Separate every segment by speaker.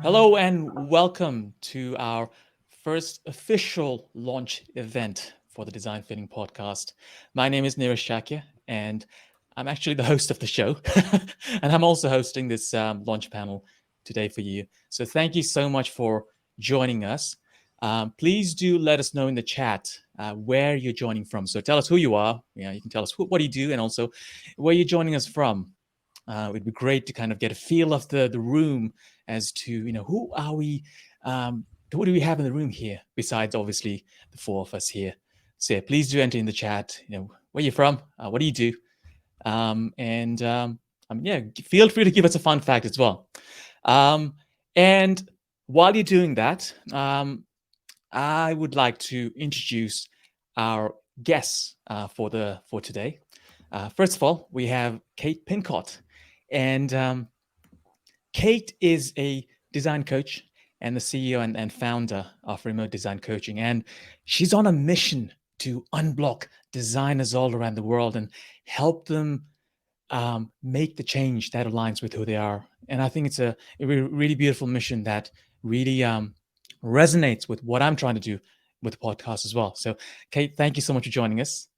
Speaker 1: Hello and welcome to our first official launch event for the Design Thinking podcast. My name is Nirish Shakya, and I'm actually the host of the show. And I'm also hosting this launch panel today for you. So thank you so much for joining us. Please do let us know in the chat where you're joining from. So tell us who you are. Yeah, you can tell us what do you do, and also where you're joining us from. It'd be great to kind of get a feel of the room as to who are we, what do we have in the room here besides obviously the four of us here. So yeah, please do enter in the chat. Where you're from, what do you do, and yeah, feel free to give us a fun fact as well. And while you're doing that, I would like to introduce our guests for today. First of all, we have Kate Pincott. And Kate is a design coach and the CEO and founder of Remote Design Coaching. And she's on a mission to unblock designers all around the world and help them make the change that aligns with who they are. And I think it's a really beautiful mission that really resonates with what I'm trying to do with the podcast as well. So, Kate, thank you so much for joining us.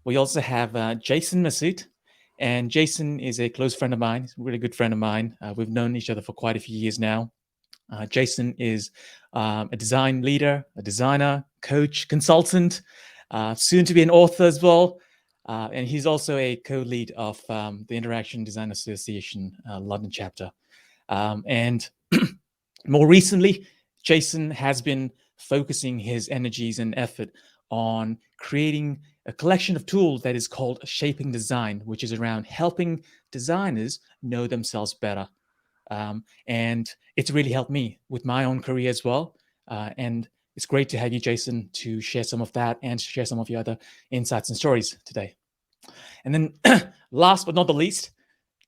Speaker 1: We also have Jason Mesut. And Jason is a close friend of mine. He's a really good friend of mine. We've known each other for quite a few years now. Jason is a design leader, a designer, coach, consultant, soon to be an author as well. And he's also a co-lead of the Interaction Design Association London chapter. And more recently, Jason has been focusing his energies and effort on creating a collection of tools that is called Shaping Design, which is around helping designers know themselves better. And it's really helped me with my own career as well. And it's great to have you, Jason, to share some of that and share some of your other insights and stories today. And then last but not the least,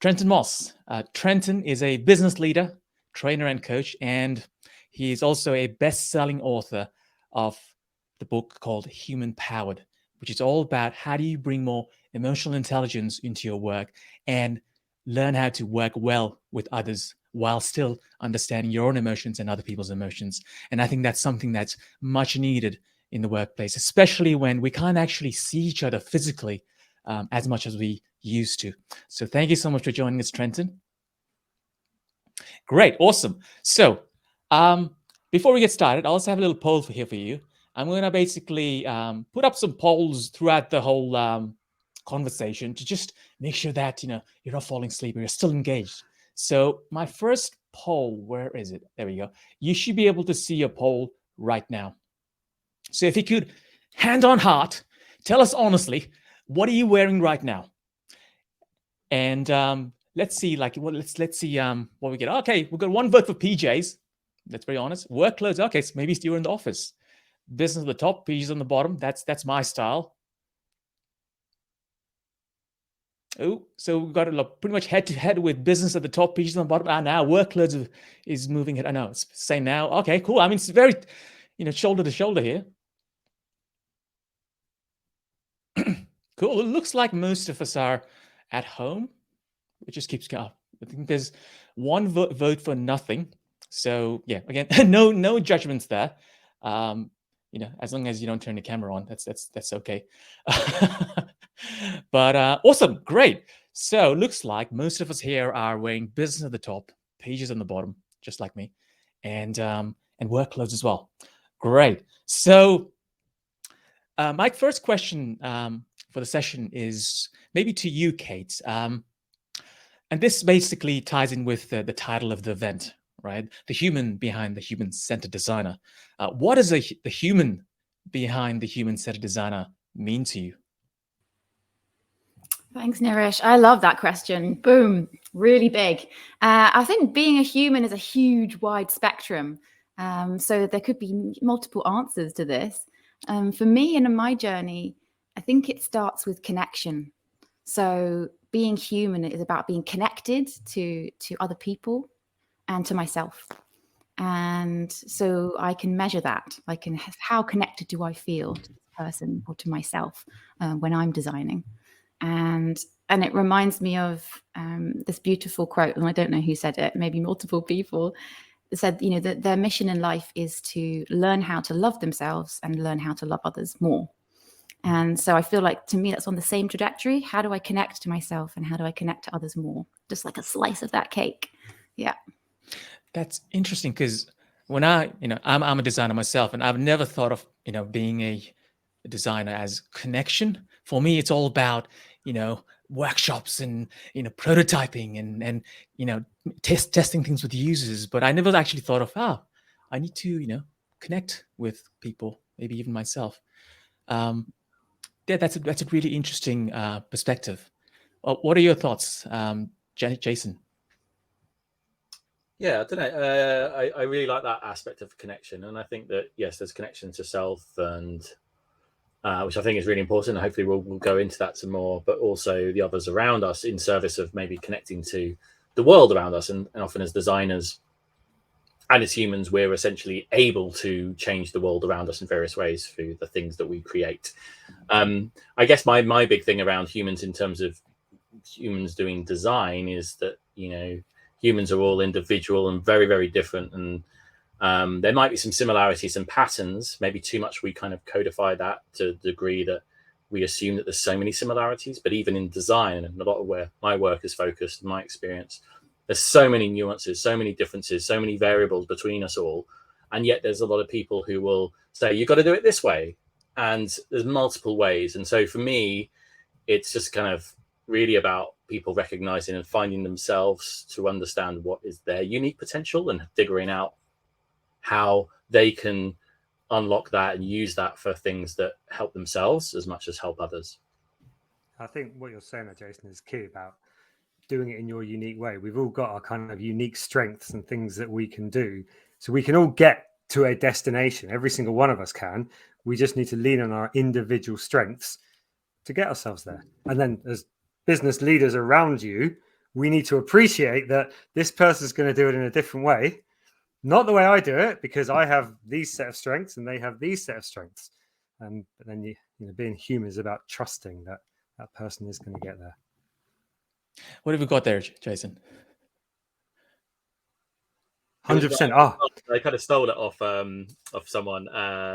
Speaker 1: Trenton Moss. Trenton is a business leader, trainer, and coach, and he is also a best-selling author of the book called HumanCentered, which is all about how do you bring more emotional intelligence into your work and learn how to work well with others while still understanding your own emotions and other people's emotions. And I think that's something that's much needed in the workplace, especially when we can't actually see each other physically as much as we used to. So thank you so much for joining us, Trenton. Great, awesome. So before we get started, I also have a little poll here for you. I'm going to basically put up some polls throughout the whole conversation to just make sure that you're not falling asleep or you're still engaged. So my first poll, where is it? There we go. You should be able to see your poll right now. So if you could, hand on heart, tell us honestly, what are you wearing right now? And let's see, let's see what we get. Okay, we've got one vote for PJs. Let's be honest. Work clothes. Okay, so maybe you're in the office. Business at the top, PJs on the bottom. That's my style. Oh, so we've got to look pretty much head to head with business at the top, PJs on the bottom. Now work clothes is moving it. I know it's the same now. Okay, cool. I mean, it's very, shoulder to shoulder here. Cool. It looks like most of us are at home. It just keeps going. I think there's one vote for nothing. So yeah, again, no judgments there. As long as you don't turn the camera on, that's okay. But awesome, great. So looks like most of us here are wearing business at the top, pages on the bottom, just like me, and work clothes as well. Great. So my first question for the session is maybe to you, Kate. And this basically ties in with the title of the event, right? The human behind the human-centered designer. What does the human behind the human-centered designer mean to you?
Speaker 2: Thanks, Nirish. I love that question. Boom, really big. I think being a human is a huge, wide spectrum. So there could be multiple answers to this. For me and in my journey, I think it starts with connection. So being human is about being connected to other people and to myself. And so I can measure that. How connected do I feel to this person or to myself when I'm designing? And it reminds me of this beautiful quote, and I don't know who said it, maybe multiple people. said, that their mission in life is to learn how to love themselves and learn how to love others more. And so I feel like, to me, that's on the same trajectory. How do I connect to myself and how do I connect to others more? Just like a slice of that cake. Yeah.
Speaker 1: That's interesting, because when I'm a designer myself, and I've never thought of, being a designer as connection. For me, it's all about, workshops and, prototyping and testing things with users. But I never actually thought of, I need to, connect with people, maybe even myself. Yeah, that's a really interesting perspective. What are your thoughts, Jason?
Speaker 3: Yeah, I don't know. I really like that aspect of connection, and I think that yes, there's connection to self, and which I think is really important. And hopefully, we'll go into that some more. But also the others around us, in service of maybe connecting to the world around us, and often as designers and as humans, we're essentially able to change the world around us in various ways through the things that we create. I guess my big thing around humans, in terms of humans doing design, is that humans are all individual and very, very different, and there might be some similarities and patterns. Maybe too much we kind of codify that to the degree that we assume that there's so many similarities. But even in design, and a lot of where my work is focused, in my experience, there's so many nuances, so many differences, so many variables between us all. And yet there's a lot of people who will say, you've got to do it this way. And there's multiple ways. And so for me, it's just kind of really about people recognizing and finding themselves to understand what is their unique potential, and figuring out how they can unlock that and use that for things that help themselves as much as help others.
Speaker 4: I think what you're saying there, Jason, is key about doing it in your unique way. We've all got our kind of unique strengths and things that we can do. So we can all get to a destination. Every single one of us can. We just need to lean on our individual strengths to get ourselves there. And then as business leaders around you, we need to appreciate that this person's going to do it in a different way. Not the way I do it, because I have these set of strengths and they have these set of strengths. But then being human is about trusting that that person is going to get there.
Speaker 1: What have we got there, Jason?
Speaker 4: 100%.
Speaker 3: I kind of stole it off someone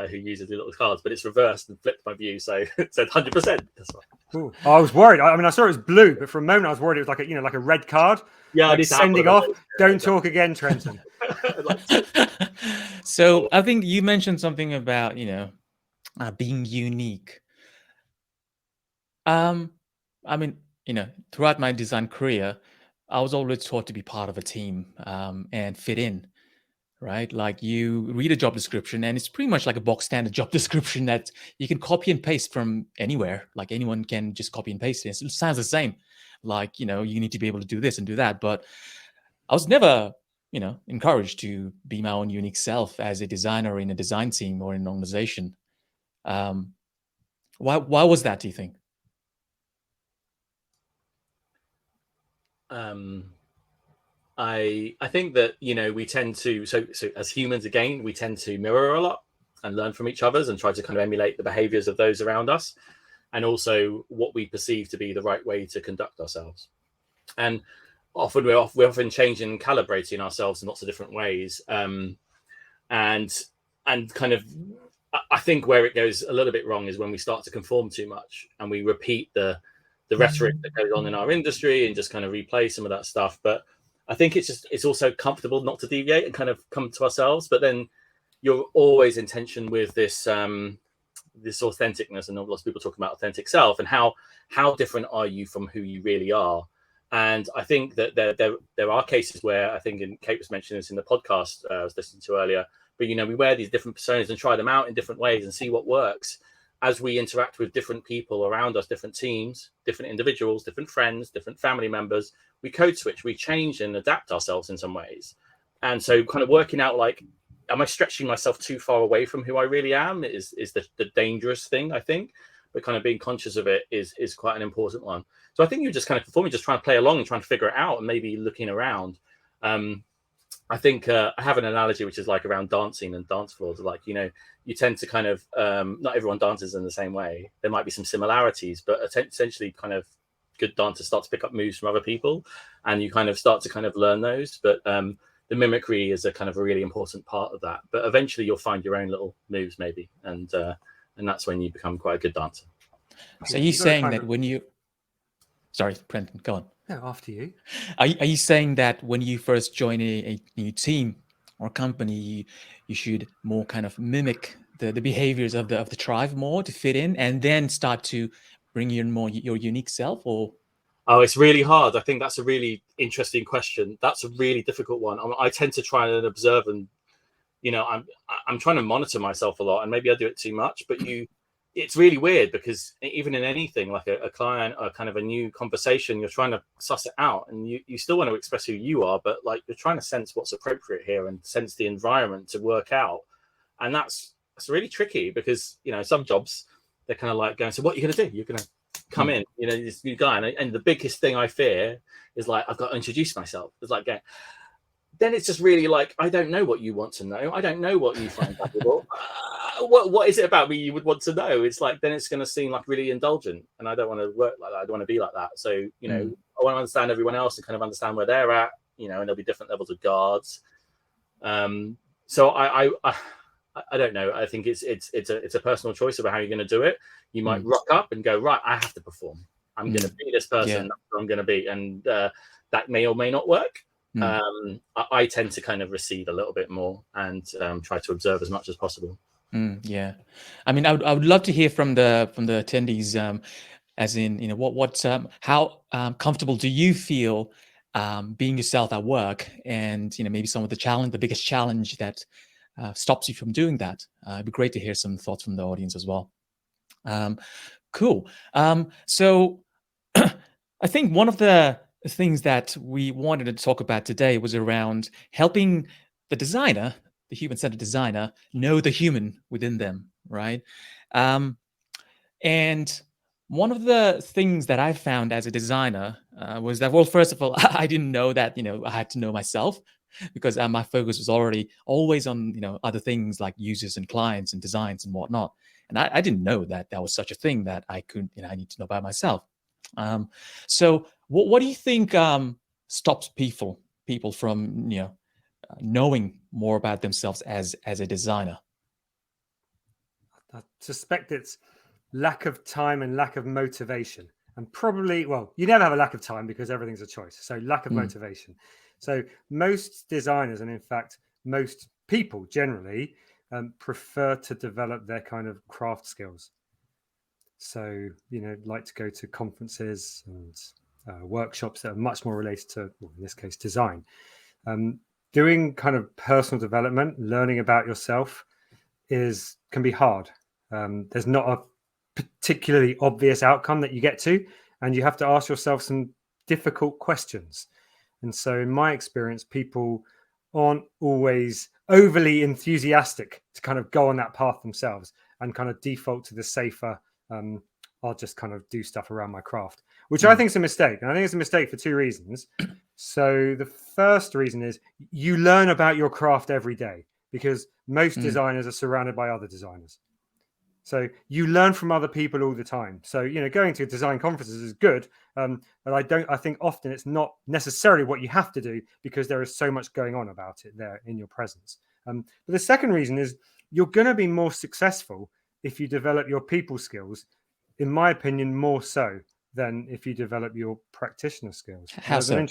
Speaker 3: who uses the little cards, but it's reversed and flipped my view, so it said 100%. That's right.
Speaker 4: I was worried. I mean, I saw it was blue, but for a moment I was worried it was like like a red card.
Speaker 3: Yeah,
Speaker 4: like sending off. Don't talk again, Trenton.
Speaker 1: So I think you mentioned something about being unique. I mean, throughout my design career, I was always taught to be part of a team and fit in, right? Like, you read a job description and it's pretty much like a box standard job description that you can copy and paste from anywhere. Like, anyone can just copy and paste it. It sounds the same. Like, you need to be able to do this and do that. But I was never, encouraged to be my own unique self as a designer in a design team or in an organization. Why was that, do you think?
Speaker 3: I think that we tend to so as humans, again, we tend to mirror a lot and learn from each other's and try to kind of emulate the behaviors of those around us, and also what we perceive to be the right way to conduct ourselves. And often we're often changing and calibrating ourselves in lots of different ways, and kind of, I think where it goes a little bit wrong is when we start to conform too much and we repeat the rhetoric that goes on in our industry and just kind of replay some of that stuff. But I think it's also comfortable not to deviate and kind of come to ourselves. But then you're always in tension with this this authenticness, and lots of people talk about authentic self, and how different are you from who you really are. And I think that there are cases where, I think, and Kate was mentioning this in the podcast I was listening to earlier, but we wear these different personas and try them out in different ways and see what works. As we interact with different people around us, different teams, different individuals, different friends, different family members, we code switch, we change and adapt ourselves in some ways. And so kind of working out, like, am I stretching myself too far away from who I really am is the dangerous thing, I think. But kind of being conscious of it is quite an important one. So I think you're just kind of performing, just trying to play along and trying to figure it out, and maybe looking around. I think I have an analogy which is like around dancing and dance floors. Like, you tend to kind of, not everyone dances in the same way. There might be some similarities, but essentially kind of good dancers start to pick up moves from other people, and you kind of start to kind of learn those. But the mimicry is a kind of a really important part of that. But eventually you'll find your own little moves maybe, and that's when you become quite a good dancer.
Speaker 1: So are you saying that when you, sorry, Trenton, go on.
Speaker 4: No, after you.
Speaker 1: Are you saying that when you first join a new team or company, you should more kind of mimic the behaviors of the tribe more to fit in, and then start to bring in more your unique self? Or
Speaker 3: oh, it's really hard. I think that's a really interesting question. That's a really difficult one. I tend to try and observe, and I'm trying to monitor myself a lot, and maybe I do it too much. But it's really weird, because even in anything like a client or kind of a new conversation, you're trying to suss it out, and you still want to express who you are, but like you're trying to sense what's appropriate here and sense the environment to work out. And that's really tricky, because some jobs, they're kind of like going, so what are you going to do? You're going to come in, this new guy, and the biggest thing I fear is like, I've got to introduce myself. It's like then it's just really like, I don't know what you want to know. I don't know what you find valuable. What is it about me you would want to know? It's like, then it's going to seem like really indulgent, and I don't want to work like that. I don't want to be like that. So, I want to understand everyone else and kind of understand where they're at, and there'll be different levels of guards. So I don't know. I think it's a personal choice about how you're going to do it. You might rock up and go, right, I have to perform. I'm going to be this person. That's what I'm going to be. And that may or may not work. I tend to kind of recede a little bit more and try to observe as much as possible.
Speaker 1: Yeah, I mean, I would love to hear from the attendees, as in, how comfortable do you feel being yourself at work, and maybe some of the biggest challenge that stops you from doing that. It'd be great to hear some thoughts from the audience as well. Cool. So I think one of the things that we wanted to talk about today was around helping the designer, the human-centered designer, know the human within them, right? And one of the things that I found as a designer was that, well, first of all, I didn't know that, I had to know myself, because my focus was always on, other things like users and clients and designs and whatnot. And I didn't know that there was such a thing that I could, I need to know about myself. So what do you think stops people from, knowing more about themselves as a designer?
Speaker 4: I suspect it's lack of time and lack of motivation. And probably, well, you never have a lack of time because everything's a choice. So lack of motivation. So most designers, and in fact, most people generally prefer to develop their kind of craft skills. So, like to go to conferences and workshops that are much more related to, well, in this case, design. Doing kind of personal development, learning about yourself can be hard. There's not a particularly obvious outcome that you get to, and you have to ask yourself some difficult questions. And so in my experience, people aren't always overly enthusiastic to kind of go on that path themselves and kind of default to the safer, I'll just kind of do stuff around my craft, which I think is a mistake. And I think it's a mistake for two reasons. So the first reason is you learn about your craft every day, because most designers are surrounded by other designers. So you learn from other people all the time. So, going to design conferences is good. But I think often it's not necessarily what you have to do, because there is so much going on about it there in your presence. But the second reason is you're going to be more successful if you develop your people skills, in my opinion, more so than if you develop your practitioner skills.
Speaker 1: How so?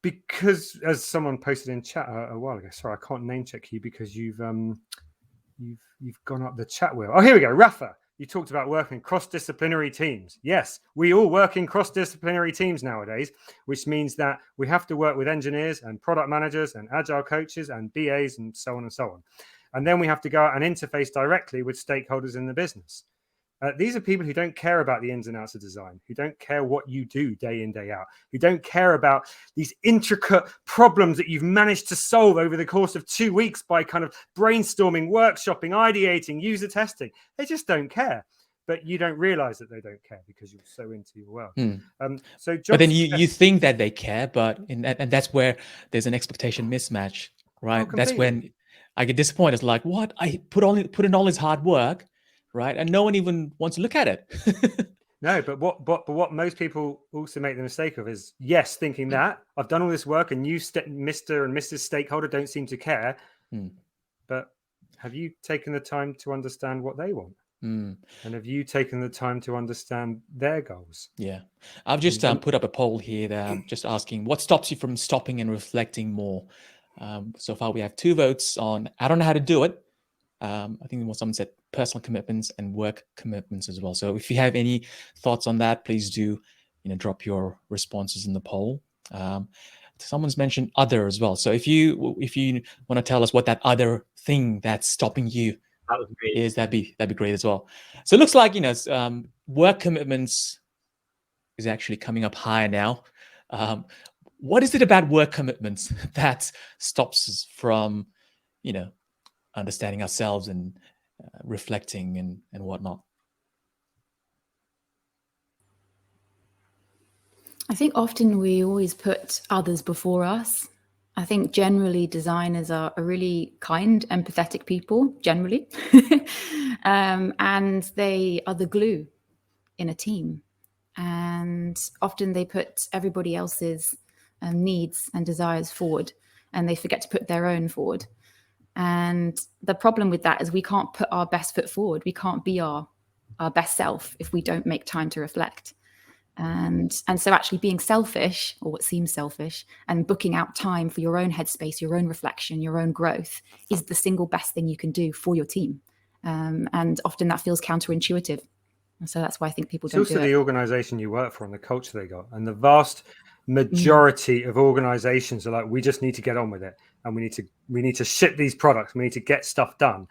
Speaker 4: Because as someone posted in chat a while ago, sorry, I can't name check you because you've gone up the chat wheel. Oh, here we go. Rafa, you talked about working in cross-disciplinary teams. Yes, we all work in cross-disciplinary teams nowadays, which means that we have to work with engineers and product managers and agile coaches and BAs and so on and so on. And then we have to go out and interface directly with stakeholders in the business. These are people who don't care about the ins and outs of design, who don't care what you do day in, day out, who don't care about these intricate problems that you've managed to solve over the course of 2 weeks by kind of brainstorming, workshopping, ideating, user testing. They just don't care. But you don't realize that they don't care because you're so into your work.
Speaker 1: But then you think that they care, and that's where there's an expectation mismatch, right? That's when I get disappointed. It's like, what? I put in all this hard work, right? And no one even wants to look at it.
Speaker 4: No, but what most people also make the mistake of is, yes, thinking that I've done all this work and you, Mr. and Mrs. Stakeholder, don't seem to care. But have you taken the time to understand what they want? And have you taken the time to understand their goals?
Speaker 1: Yeah. I've just put up a poll here that I'm just asking, what stops you from stopping and reflecting more? So far, we have 2 votes on, I don't know how to do it. I think someone said personal commitments and work commitments as well. So if you have any thoughts on that, please do, drop your responses in the poll. Someone's mentioned other as well. So if you want to tell us what that other thing that's stopping you is, that'd be great as well. So it looks like, work commitments is actually coming up higher now. What is it about work commitments that stops us from, understanding ourselves and reflecting and whatnot?
Speaker 2: I think often we always put others before us. I think generally designers are really kind, empathetic people, generally. And they are the glue in a team. And often they put everybody else's needs and desires forward, and they forget to put their own forward. And the problem with that is we can't put our best foot forward. We can't be our best self if we don't make time to reflect. And so actually being selfish, or what seems selfish, and booking out time for your own headspace, your own reflection, your own growth is the single best thing you can do for your team. And often that feels counterintuitive. And so that's why I think people don't do it.
Speaker 4: It's also the organization you work for and the culture they got. And the vast majority of organizations are like, we just need to get on with it. And we need to ship these products. We need to get stuff done.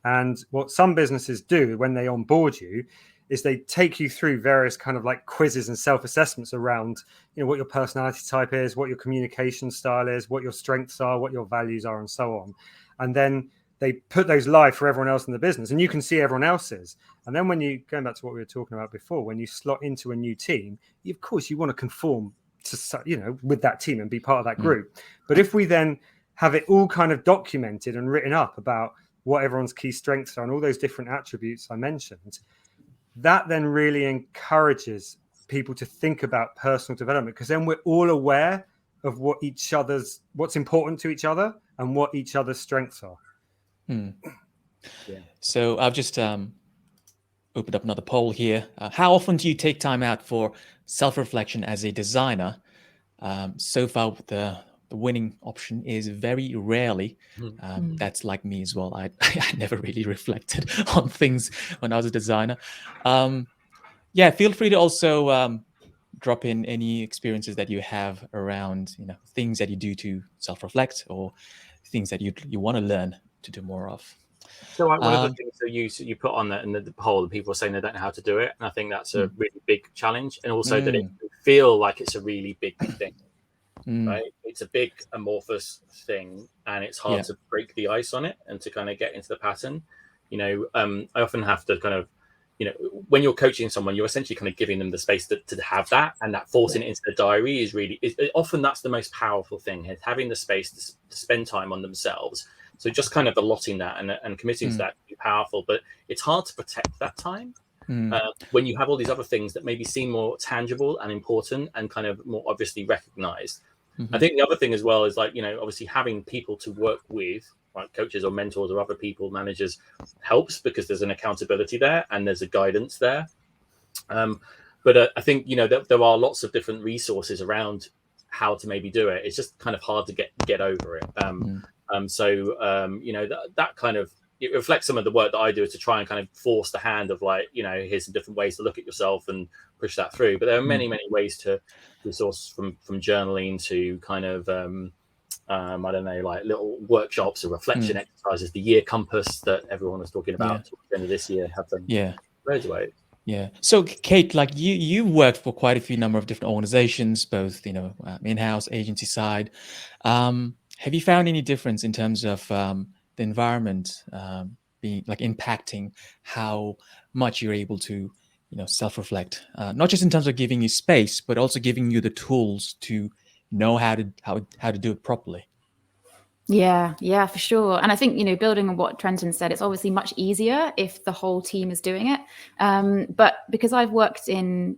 Speaker 4: And what some businesses do when they onboard you is they take you through various kind of like quizzes and self-assessments around, what your personality type is, what your communication style is, what your strengths are, what your values are, and so on. And then they put those live for everyone else in the business, and you can see everyone else's. And then going back to what we were talking about before, when you slot into a new team, of course you want to conform to, with that team and be part of that group. But if we then have it all kind of documented and written up about what everyone's key strengths are and all those different attributes I mentioned, that then really encourages people to think about personal development, because then we're all aware of what's important to each other and what each other's strengths are.
Speaker 1: Yeah. So I've just opened up another poll here. How often do you take time out for self-reflection as a designer? So far, the winning option is very rarely. That's like me as well. I never really reflected on things when I was a designer. Feel free to also drop in any experiences that you have around, things that you do to self-reflect or things that you want to learn to do more of.
Speaker 3: So one of the things that you put on that in the poll, people are saying they don't know how to do it, and I think that's a really big challenge, and also that it can feel like it's a really big thing, right? It's a big amorphous thing, and it's hard to break the ice on it and to kind of get into the pattern. I often have to kind of, when you're coaching someone, you're essentially kind of giving them the space to have that, and that forcing it into the diary is really often that's the most powerful thing, is having the space to spend time on themselves. So just kind of allotting that and committing to that can be powerful, but it's hard to protect that time when you have all these other things that maybe seem more tangible and important and kind of more obviously recognized. I think the other thing as well is like, obviously having people to work with, like coaches or mentors or other people, managers, helps because there's an accountability there and there's a guidance there. But I think, there are lots of different resources around how to maybe do it. It's just kind of hard to get over it. That kind of, it reflects some of the work that I do to try and kind of force the hand of like, here's some different ways to look at yourself and push that through. But there are many ways to resource from journaling to kind of, I don't know, like little workshops or reflection exercises, the year compass that everyone was talking about towards the end of this year, have them loads of ways.
Speaker 1: Yeah. So Kate, like you worked for quite a few number of different organizations, both, in-house, agency side. Have you found any difference in terms of the environment being like impacting how much you're able to, self-reflect, not just in terms of giving you space, but also giving you the tools to know how to do it properly?
Speaker 2: Yeah, for sure. And I think, building on what Trenton said, it's obviously much easier if the whole team is doing it. But because I've worked in,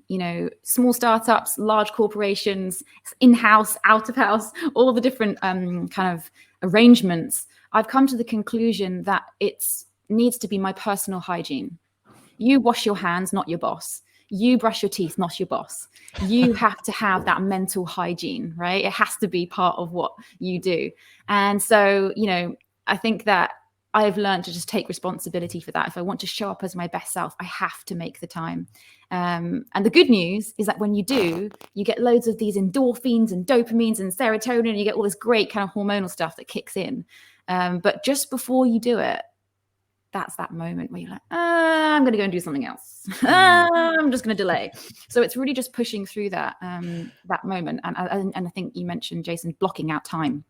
Speaker 2: small startups, large corporations, in-house, out of house, all the different kind of arrangements, I've come to the conclusion that it needs to be my personal hygiene. You wash your hands, not your boss. You brush your teeth, not your boss. You have to have that mental hygiene, right? It has to be part of what you do. And so, I think that I've learned to just take responsibility for that. If I want to show up as my best self, I have to make the time. And the good news is that when you do, you get loads of these endorphins and dopamines and serotonin, and you get all this great kind of hormonal stuff that kicks in. But just before you do it, that's that moment where you're like, I'm going to go and do something else. I'm just going to delay. So it's really just pushing through that moment. And I think you mentioned, Jason, blocking out time.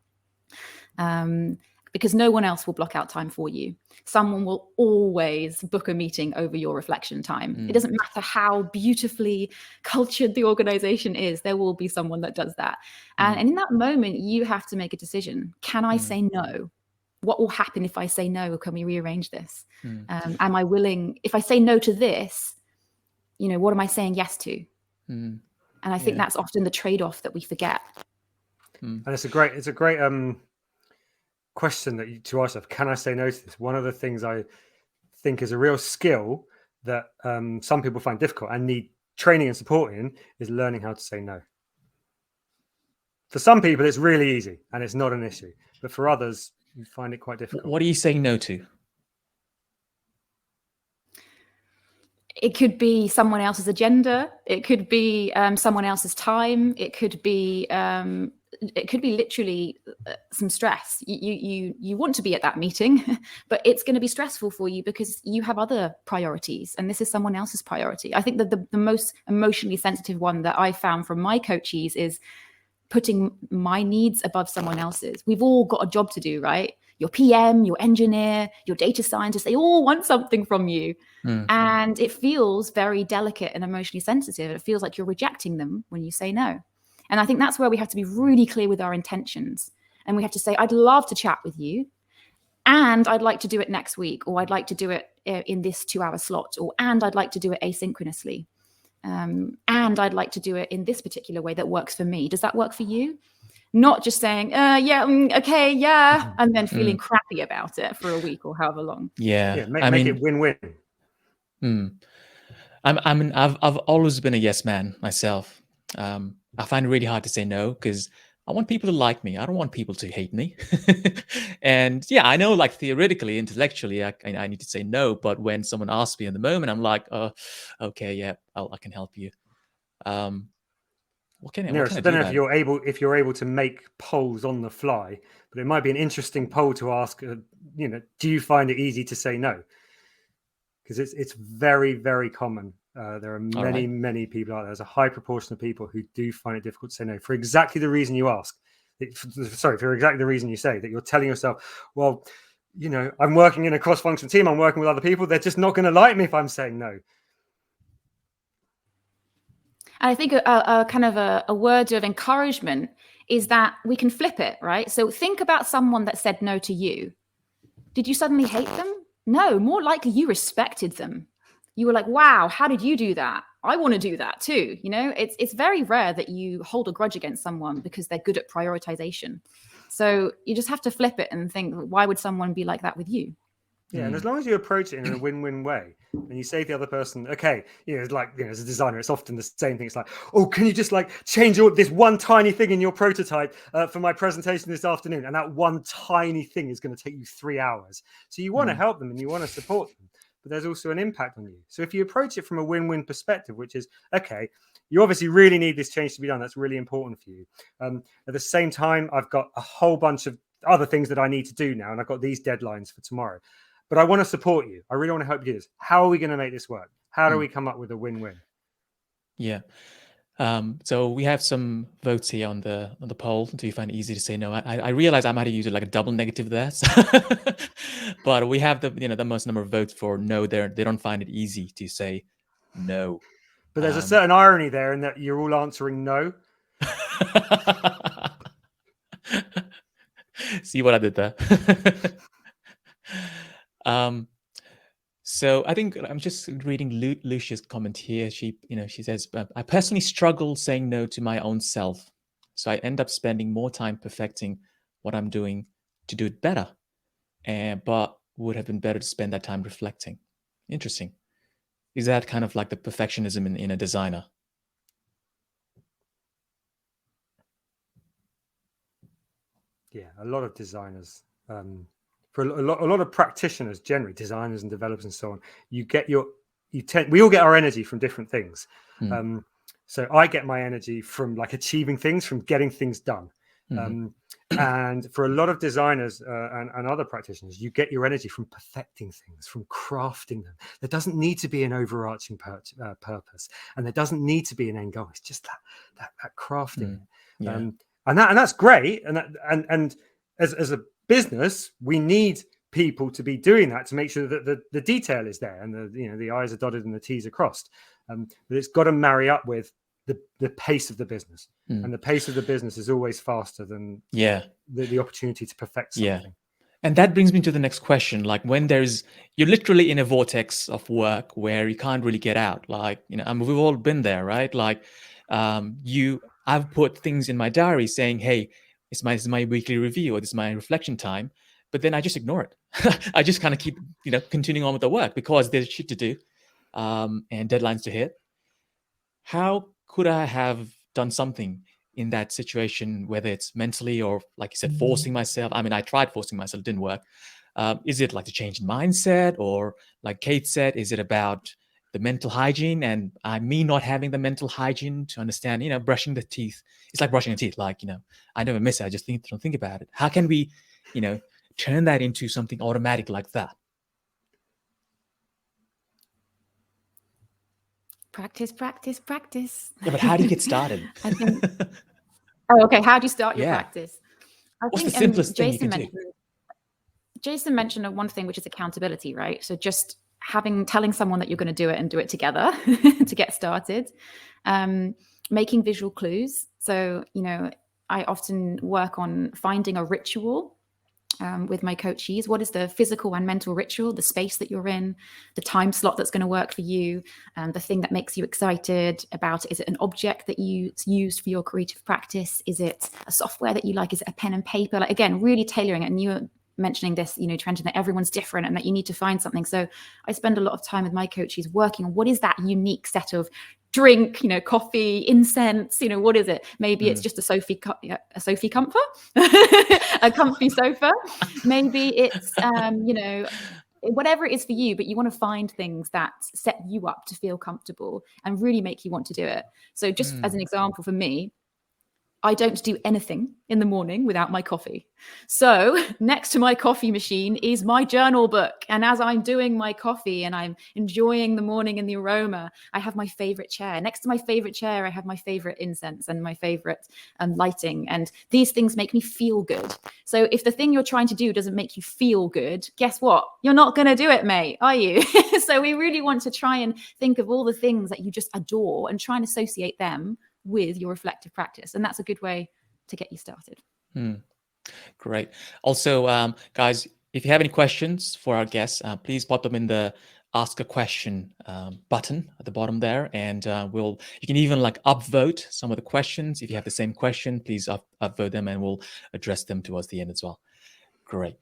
Speaker 2: Because no one else will block out time for you. Someone will always book a meeting over your reflection time. It doesn't matter how beautifully cultured the organization is, there will be someone that does that. And in that moment, you have to make a decision. Can I say no? What will happen if I say no? Can we rearrange this? Am I willing, if I say no to this, what am I saying yes to? And I think that's often the trade-off that we forget.
Speaker 4: And it's a great question to ask yourself. Can I say no to this? One of the things I think is a real skill that some people find difficult and need training and support in is learning how to say no. For some people, it's really easy and it's not an issue. But for others, you find it quite difficult.
Speaker 1: What are you saying no to?
Speaker 2: It could be someone else's agenda. It could be someone else's time. It could be literally some stress. You want to be at that meeting, but it's going to be stressful for you because you have other priorities, and this is someone else's priority. I think that the most emotionally sensitive one that I found from my coachees is putting my needs above someone else's. We've all got a job to do, right? Your PM, your engineer, your data scientist, they all want something from you. And it feels very delicate and emotionally sensitive. It feels like you're rejecting them when you say no. And I think that's where we have to be really clear with our intentions. And we have to say, I'd love to chat with you, and I'd like to do it next week, or I'd like to do it in this 2-hour slot, and I'd like to do it asynchronously. And I'd like to do it in this particular way that works for me. Does that work for you? Not just saying, okay, yeah, and then feeling crappy about it for a week or however long.
Speaker 4: Make it win-win.
Speaker 1: I've always been a yes man myself. I find it really hard to say no because I want people to like me. I don't want people to hate me. And I know, like, theoretically, intellectually, I need to say no. But when someone asks me in the moment, I'm like, okay, yeah, I can help you. What can I
Speaker 4: don't know if you're able to make polls on the fly, but it might be an interesting poll to ask. Do you find it easy to say no? Because it's very, very common. There are many people out there. There's a high proportion of people who do find it difficult to say no for exactly the reason you ask. For exactly the reason you say, that you're telling yourself, well, I'm working in a cross-functional team. I'm working with other people. They're just not going to like me if I'm saying no.
Speaker 2: And I think a kind of a word of encouragement is that we can flip it, right? So think about someone that said no to you. Did you suddenly hate them? No, more likely you respected them. You were like, wow, how did you do that? I want to do that too. It's very rare that you hold a grudge against someone because they're good at prioritization. So you just have to flip it and think, why would someone be like that with you?
Speaker 4: Yeah, and as long as you approach it in a win-win way, and you say to the other person, okay, as a designer, it's often the same thing. It's like, oh, can you just change this one tiny thing in your prototype for my presentation this afternoon? And that one tiny thing is going to take you 3 hours. So you want to help them and you want to support them, but there's also an impact on you. So if you approach it from a win-win perspective, which is, okay, you obviously really need this change to be done. That's really important for you. At the same time, I've got a whole bunch of other things that I need to do now, and I've got these deadlines for tomorrow. But I want to support you. I really want to help you do this. How are we going to make this work? How do we come up with a win-win?
Speaker 1: Yeah. So we have some votes here on the poll. Do you find it easy to say no? I realize I might have used like a double negative there, but we have the most number of votes for no. They don't find it easy to say no.
Speaker 4: But there's a certain irony there in that you're all answering no.
Speaker 1: See what I did there? So I think I'm just reading Lucia's comment here. She says, I personally struggle saying no to my own self. So I end up spending more time perfecting what I'm doing to do it better. But would have been better to spend that time reflecting. Interesting. Is that kind of like the perfectionism in a designer?
Speaker 4: Yeah, a lot of designers, for a lot of practitioners, generally designers and developers and so on, we all get our energy from different things. So I get my energy from like achieving things, from getting things done. And for a lot of designers and other practitioners, you get your energy from perfecting things, from crafting them. There doesn't need to be an overarching purpose, and there doesn't need to be an end goal. It's just that crafting. And that's great. And as a business, we need people to be doing that to make sure that the detail is there and the I's are dotted and the T's are crossed. But it's got to marry up with the pace of the business, and the pace of the business is always faster than the opportunity to perfect something.
Speaker 1: And that brings me to the next question. Like when you're literally in a vortex of work where you can't really get out. Like, we've all been there, right? Like I've put things in my diary saying, hey, this is my weekly review, or this is my reflection time. But then I just ignore it. I just kind of keep, continuing on with the work because there's shit to do and deadlines to hit. How could I have done something in that situation, whether it's mentally or, like you said, forcing myself? I mean, I tried forcing myself, it didn't work. Is it like the change in mindset, or like Kate said, is it about the mental hygiene and me not having the mental hygiene to understand, brushing the teeth? It's like brushing the teeth. Like, I never miss it. I just don't think about it. How can we, turn that into something automatic like that?
Speaker 2: Practice, practice, practice.
Speaker 1: Yeah, but how do you get started?
Speaker 2: I think. Okay. How do you start your practice?
Speaker 1: What's the simplest thing you can do?
Speaker 2: Jason mentioned one thing, which is accountability, right? So just telling someone that you're going to do it and do it together to get started. Making visual clues. So, I often work on finding a ritual with my coachees. What is the physical and mental ritual, the space that you're in, the time slot that's going to work for you, the thing that makes you excited about it? Is it an object that you use for your creative practice? Is it a software that you like? Is it a pen and paper? Like, again, really tailoring it. And you're mentioning this, Trenton, that everyone's different and that you need to find something. So I spend a lot of time with my coaches working on what is that unique set of drink, coffee, incense, what is it? Maybe it's just a Sophie comfort, a comfy sofa. Maybe it's, whatever it is for you, but you want to find things that set you up to feel comfortable and really make you want to do it. So just as an example for me, I don't do anything in the morning without my coffee. So next to my coffee machine is my journal book. And as I'm doing my coffee and I'm enjoying the morning and the aroma, I have my favorite chair. Next to my favorite chair, I have my favorite incense and my favorite lighting. And these things make me feel good. So if the thing you're trying to do doesn't make you feel good, guess what? You're not going to do it, mate, are you? So we really want to try and think of all the things that you just adore and try and associate them with your reflective practice. And that's a good way to get you started.
Speaker 1: Great. Also, guys, if you have any questions for our guests, please pop them in the Ask a Question button at the bottom there. And you can even upvote some of the questions. If you have the same question, please upvote them and we'll address them towards the end as well. Great.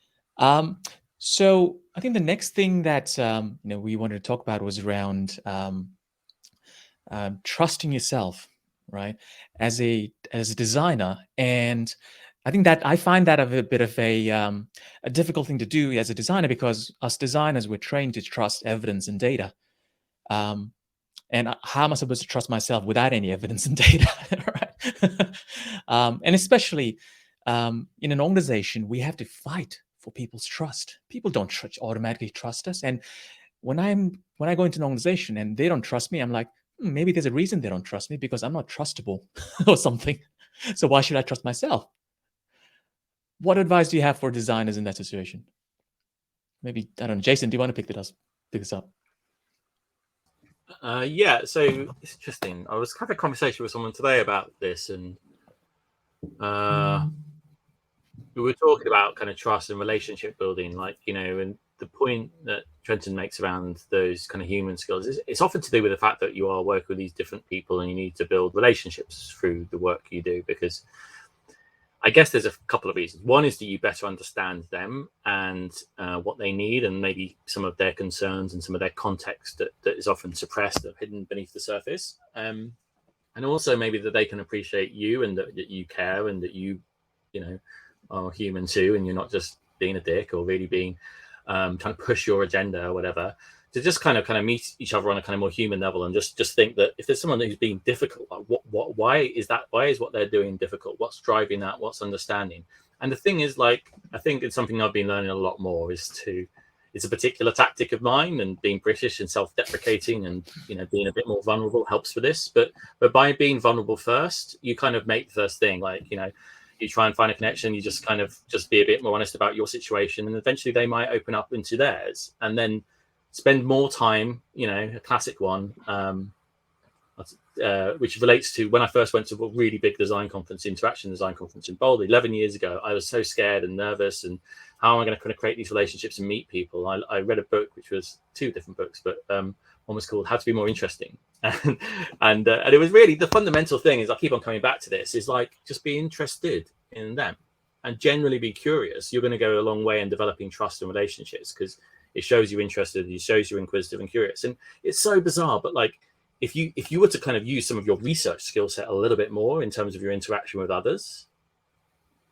Speaker 1: So I think the next thing that we wanted to talk about was around trusting yourself, right? As a designer. And I think that I find that a bit of a difficult thing to do as a designer, because us designers, we're trained to trust evidence and data. And how am I supposed to trust myself without any evidence and data, right? And especially in an organization, we have to fight for people's trust. People don't automatically trust us. And when I go into an organization and they don't trust me, I'm like, maybe there's a reason they don't trust me, because I'm not trustable or something. So why should I trust myself? What advice do you have for designers in that situation? Maybe, I don't know, Jason, do you want to pick this up?
Speaker 3: Yeah, so it's interesting. I was having a conversation with someone today about this, and we were talking about kind of trust and relationship building, like, you know, and the point that Trenton makes around those kind of human skills is it's often to do with the fact that you are working with these different people and you need to build relationships through the work you do, because I guess there's a couple of reasons. One is that you better understand them and what they need, and maybe some of their concerns and some of their context that is often suppressed or hidden beneath the surface. And also maybe that they can appreciate you and that you care and that you know, are human too, and you're not just being a dick or really being trying to push your agenda or whatever. To just kind of meet each other on a kind of more human level, and just think that if there's someone who's being difficult, like why is what they're doing difficult? What's driving that? What's understanding? And the thing is, like, I think it's something I've been learning a lot more it's a particular tactic of mine, and being British and self-deprecating and, you know, being a bit more vulnerable helps with this. But by being vulnerable first, you kind of make the first thing, like, you know, you try and find a connection, you just be a bit more honest about your situation, and eventually they might open up into theirs, and then spend more time, you know, a classic one, which relates to when I first went to a really big design conference, interaction design conference in Boulder 11 years ago. I was so scared and nervous, and how am I going to kind of create these relationships and meet people? I read a book, which was 2 different books, but one was called How to Be More Interesting. and it was really the fundamental thing is, I keep on coming back to this, is like, just be interested in them and generally be curious. You're going to go a long way in developing trust and relationships, because it shows you're interested, it shows you're inquisitive and curious. And it's so bizarre, but like, if you were to kind of use some of your research skill set a little bit more in terms of your interaction with others,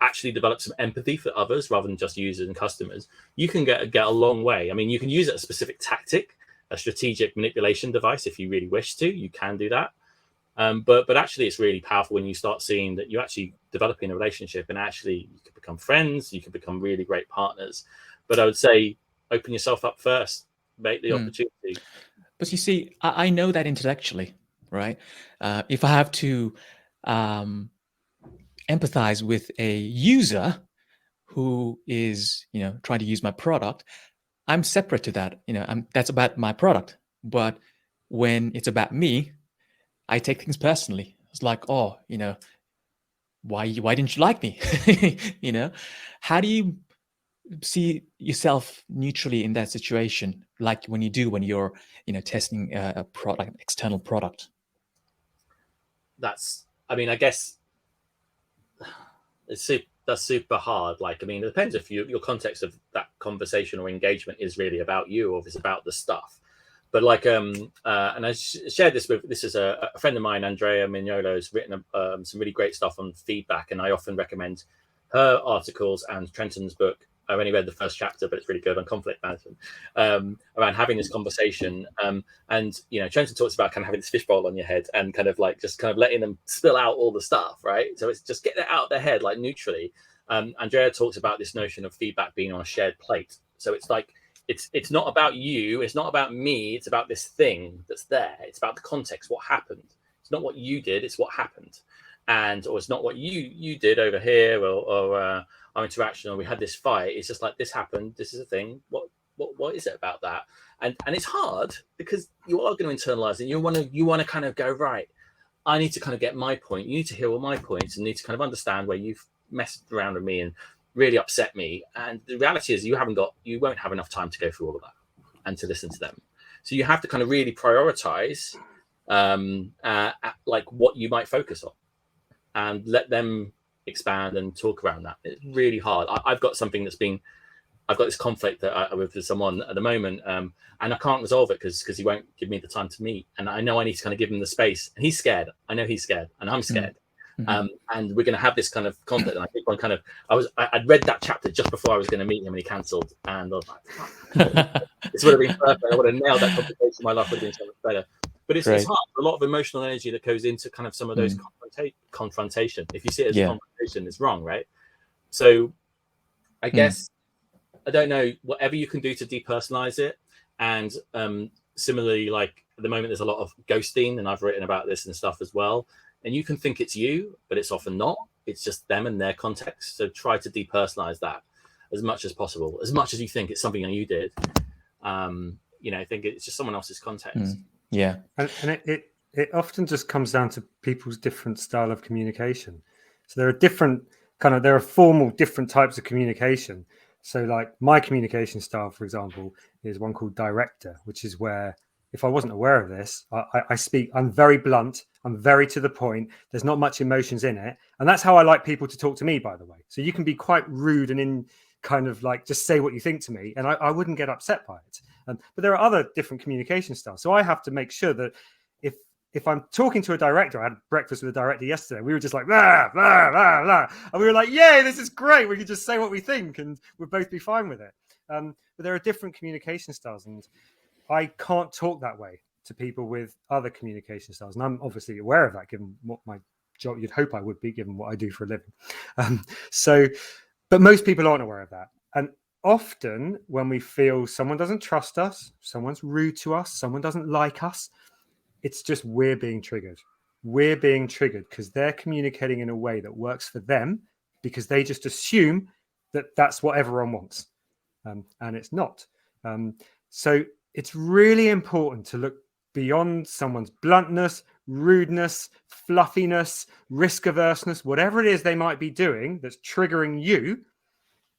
Speaker 3: actually develop some empathy for others rather than just users and customers, you can get a long way. I mean, you can use it as a specific tactic, a strategic manipulation device. If you really wish to, you can do that. But actually, it's really powerful when you start seeing that you're actually developing a relationship, and actually you can become friends, you can become really great partners. But I would say, open yourself up first, make the opportunity.
Speaker 1: But you see, I know that intellectually, right? If I have to empathize with a user who is, you know, trying to use my product, I'm separate to that. You know, that's about my product. But when it's about me, I take things personally. It's like, oh, you know, why didn't you like me? You know, how do you see yourself neutrally in that situation, like when you're, you know, testing a product, external product?
Speaker 3: I mean, I guess that's super hard. Like, I mean, it depends if your context of that conversation or engagement is really about you, or if it's about the stuff. But like, and I shared this is a friend of mine, Andrea Mignolo, has written some really great stuff on feedback, and I often recommend her articles and Trenton's book. I've only read the first chapter, but it's really good, on conflict management, around having this conversation. And, you know, Trenton talks about kind of having this fishbowl on your head and kind of like just kind of letting them spill out all the stuff, right? So it's just getting it out of their head, like neutrally. Andrea talks about this notion of feedback being on a shared plate. So it's like, it's not about you, it's not about me, it's about this thing that's there. It's about the context, what happened. It's not what you did, it's what happened. Or it's not what you did over here, or our interaction, or we had this fight. It's just like, this happened, this is a thing. What is it about that? And it's hard, because you are going to internalize it. You want to kind of go, right, I need to kind of get my point. You need to hear all my points and need to kind of understand where you've messed around with me and really upset me. And the reality is, you won't have enough time to go through all of that and to listen to them. So you have to kind of really prioritize like what you might focus on, and let them expand and talk around that. It's really hard. I've got this conflict that with someone at the moment, and I can't resolve it because he won't give me the time to meet. And I know I need to kind of give him the space, and he's scared. I know he's scared, and I'm scared. Mm-hmm. And we're going to have this kind of conflict. And I think I'd read that chapter just before I was going to meet him, and he cancelled. And I was like, this would have been perfect. I would have nailed that conversation. My life would have been so much better. But it's hard. A lot of emotional energy that goes into kind of some of those confrontation. If you see it as a confrontation, it's wrong, right? So I guess, I don't know, whatever you can do to depersonalize it. And similarly, like at the moment, there's a lot of ghosting, and I've written about this and stuff as well. And you can think it's you, but it's often not. It's just them and their context. So try to depersonalize that as much as possible, as much as you think it's something that you did. You know, I think it's just someone else's context.
Speaker 1: Yeah.
Speaker 4: And it often just comes down to people's different style of communication. So there are different there are formal different types of communication. So like my communication style, for example, is one called director, which is where if I wasn't aware of this, I speak, I'm very blunt, I'm very to the point, there's not much emotions in it. And that's how I like people to talk to me, by the way. So you can be quite rude and in kind of like just say what you think to me, and I wouldn't get upset by it. But there are other different communication styles. So I have to make sure that if I'm talking to a director, I had breakfast with a director yesterday, we were just like, blah, blah, blah, blah. And we were like, yay, this is great. We can just say what we think and we'll both be fine with it. But there are different communication styles, and I can't talk that way to people with other communication styles. And I'm obviously aware of that, given what my job, you'd hope I would be, given what I do for a living. But most people aren't aware of that. And often when we feel someone doesn't trust us, someone's rude to us, someone doesn't like us, it's just we're being triggered. We're being triggered because they're communicating in a way that works for them, because they just assume that that's what everyone wants. And it's not. So it's really important to look beyond someone's bluntness, rudeness, fluffiness, risk averseness, whatever it is they might be doing that's triggering you,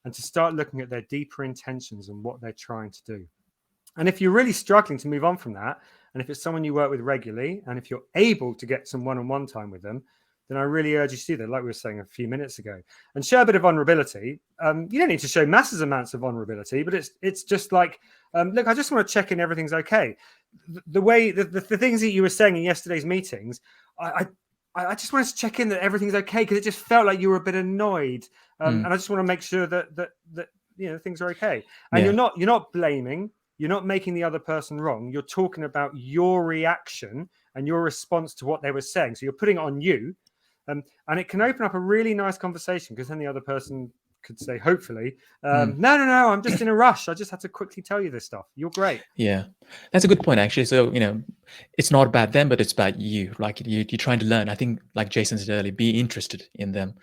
Speaker 4: and to start looking at their deeper intentions and what they're trying to do. And if you're really struggling to move on from that, and if it's someone you work with regularly, and if you're able to get some one-on-one time with them, then I really urge you to do that, like we were saying a few minutes ago, and show a bit of vulnerability. You don't need to show massive amounts of vulnerability, but it's just like, look, I just want to check in everything's okay. The things that you were saying in yesterday's meetings, I just wanted to check in that everything's okay, because it just felt like you were a bit annoyed, and I just want to make sure that things are okay. And you're not blaming. You're not making the other person wrong. You're talking about your reaction and your response to what they were saying. So you're putting it on you. And it can open up a really nice conversation, because then the other person could say, hopefully, no, I'm just in a rush. I just had to quickly tell you this stuff. You're great.
Speaker 1: Yeah, that's a good point, actually. So, it's not about them, but it's about you. Like you're trying to learn. I think, like Jason said earlier, be interested in them.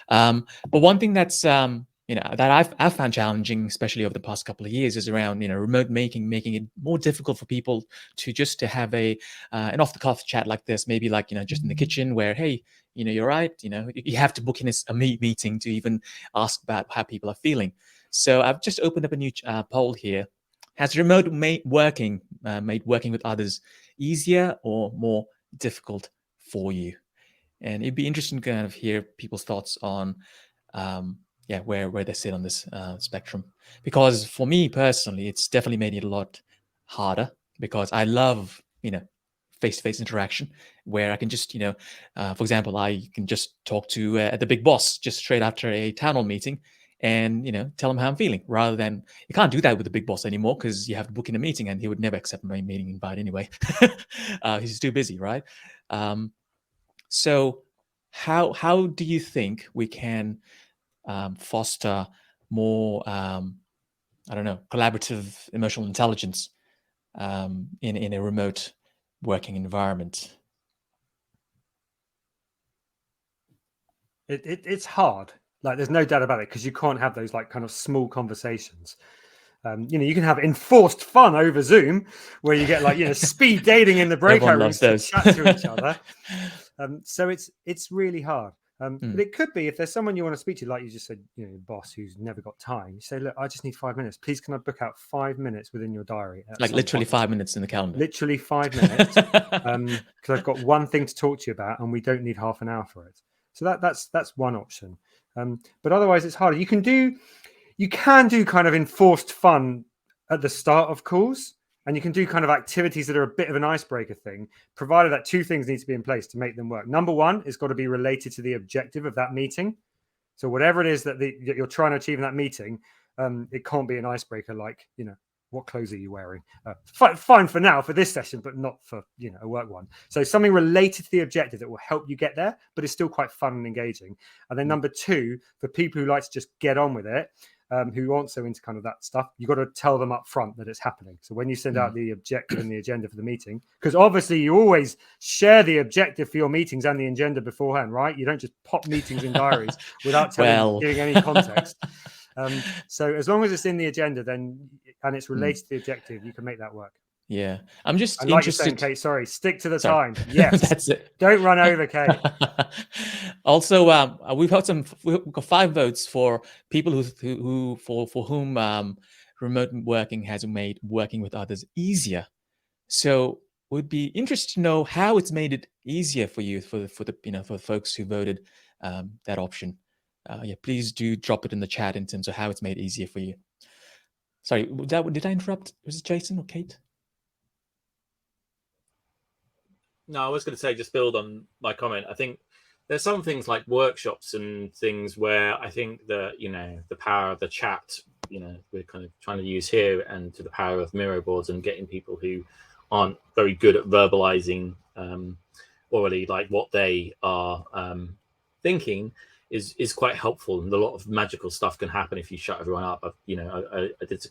Speaker 1: But one thing that's, that I've found challenging, especially over the past couple of years, is around, remote making it more difficult for people to have an off the cuff chat like this, maybe like, just in the kitchen where, hey, you're right. You have to book in a meeting to even ask about how people are feeling. So I've just opened up a new poll here. Has remote working made working with others easier or more difficult for you? And it'd be interesting to kind of hear people's thoughts on, where they sit on this spectrum. Because for me personally, it's definitely made it a lot harder, because I love, face-to-face interaction where I can just, for example, I can just talk to the big boss just straight after a town hall meeting and, tell him how I'm feeling, rather than, you can't do that with the big boss anymore, because you have to book in a meeting and he would never accept my meeting invite anyway. He's too busy, right? So how do you think we can foster more, collaborative emotional intelligence in a remote working environment?
Speaker 4: It's hard. Like, there's no doubt about it, because you can't have those like kind of small conversations. You can have enforced fun over Zoom, where you get like speed dating in the breakout rooms to chat to each other. So it's really hard. But it could be, if there's someone you want to speak to, like you just said, boss who's never got time, you say, look, I just need 5 minutes. Please, can I book out 5 minutes within your diary?
Speaker 1: Like literally 5 minutes in the calendar.
Speaker 4: Literally 5 minutes, because I've got one thing to talk to you about, and we don't need half an hour for it. So that's one option. But otherwise, it's harder. You can do kind of enforced fun at the start of calls. And you can do kind of activities that are a bit of an icebreaker thing, provided that two things need to be in place to make them work. Number one, it's got to be related to the objective of that meeting. So whatever it is that you're trying to achieve in that meeting, it can't be an icebreaker like, what clothes are you wearing? Fine for now, for this session, but not for, a work one. So something related to the objective that will help you get there, but it's still quite fun and engaging. And then number two, for people who like to just get on with it, who aren't so into kind of that stuff, you've got to tell them up front that it's happening. So when you send out the objective and the agenda for the meeting, because obviously you always share the objective for your meetings and the agenda beforehand, right? You don't just pop meetings in diaries without giving any context. So as long as it's in the agenda, then, and it's related to the objective, you can make that work.
Speaker 1: Yeah, I'm just
Speaker 4: And like you're saying,
Speaker 1: interested.
Speaker 4: Kate, sorry, stick to the
Speaker 1: Sorry.
Speaker 4: time. Yes.
Speaker 1: That's it.
Speaker 4: Don't run over, Kate.
Speaker 1: Also, we've got 5 votes for people for whom remote working has made working with others easier. So we'd be interested to know how it's made it easier for you, for the folks who voted that option. Yeah, please do drop it in the chat in terms of how it's made easier for you. Sorry, did I interrupt? Was it Jason or Kate?
Speaker 3: No, I was going to say, just build on my comment. I think there's some things like workshops and things where I think that, the power of the chat, we're kind of trying to use here, and to the power of Miro boards and getting people who aren't very good at verbalizing already like what they are thinking is quite helpful. And a lot of magical stuff can happen if you shut everyone up. I did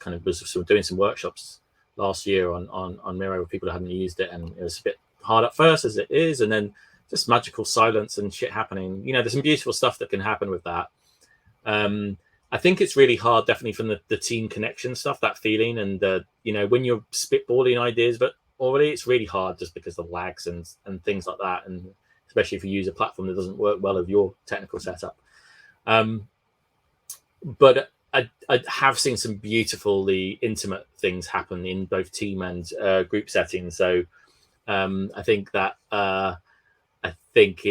Speaker 3: doing some workshops last year on Miro with people who hadn't used it, and it was a bit hard at first, as it is, and then just magical silence and shit happening. There's some beautiful stuff that can happen with that. I think it's really hard, definitely from the team connection stuff, that feeling, and when you're spitballing ideas, but already it's really hard just because of lags and things like that, and especially if you use a platform that doesn't work well with your technical setup. But I have seen some beautifully intimate things happen in both team and group settings. So I think that I think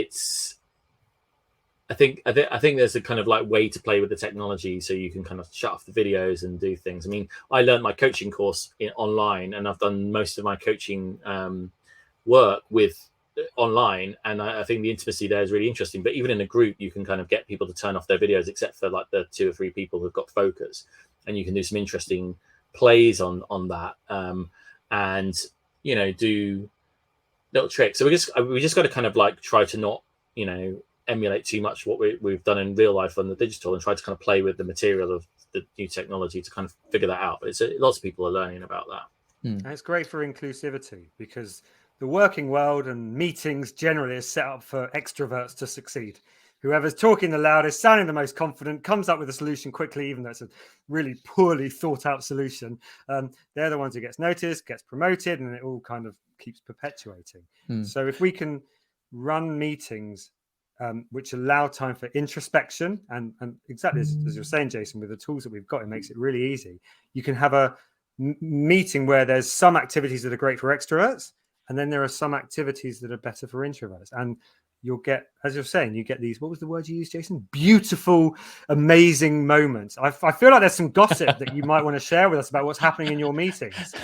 Speaker 3: there's a kind of like way to play with the technology, so you can kind of shut off the videos and do things. I mean, I learned my coaching course online, and I've done most of my coaching work with online, and I think the intimacy there is really interesting. But even in a group, you can kind of get people to turn off their videos, except for like the 2 or 3 people who've got focus, and you can do some interesting plays on that, and do little tricks. So we just got to kind of like try to not emulate too much what we've done in real life on the digital, and try to kind of play with the material of the new technology to kind of figure that out. But lots of people are learning about that.
Speaker 4: And it's great for inclusivity, because the working world and meetings generally is set up for extroverts to succeed. Whoever's talking the loudest, sounding the most confident, comes up with a solution quickly, even though it's a really poorly thought out solution. They're the ones who gets noticed, gets promoted, and it all kind of keeps perpetuating. So if we can run meetings which allow time for introspection, and exactly as you're saying, Jason, with the tools that we've got, it makes it really easy. You can have a meeting where there's some activities that are great for extroverts, and then there are some activities that are better for introverts. And you'll get, as you're saying, you get these, what was the word you used, Jason? Beautiful, amazing moments. I feel like there's some gossip that you might want to share with us about what's happening in your meetings.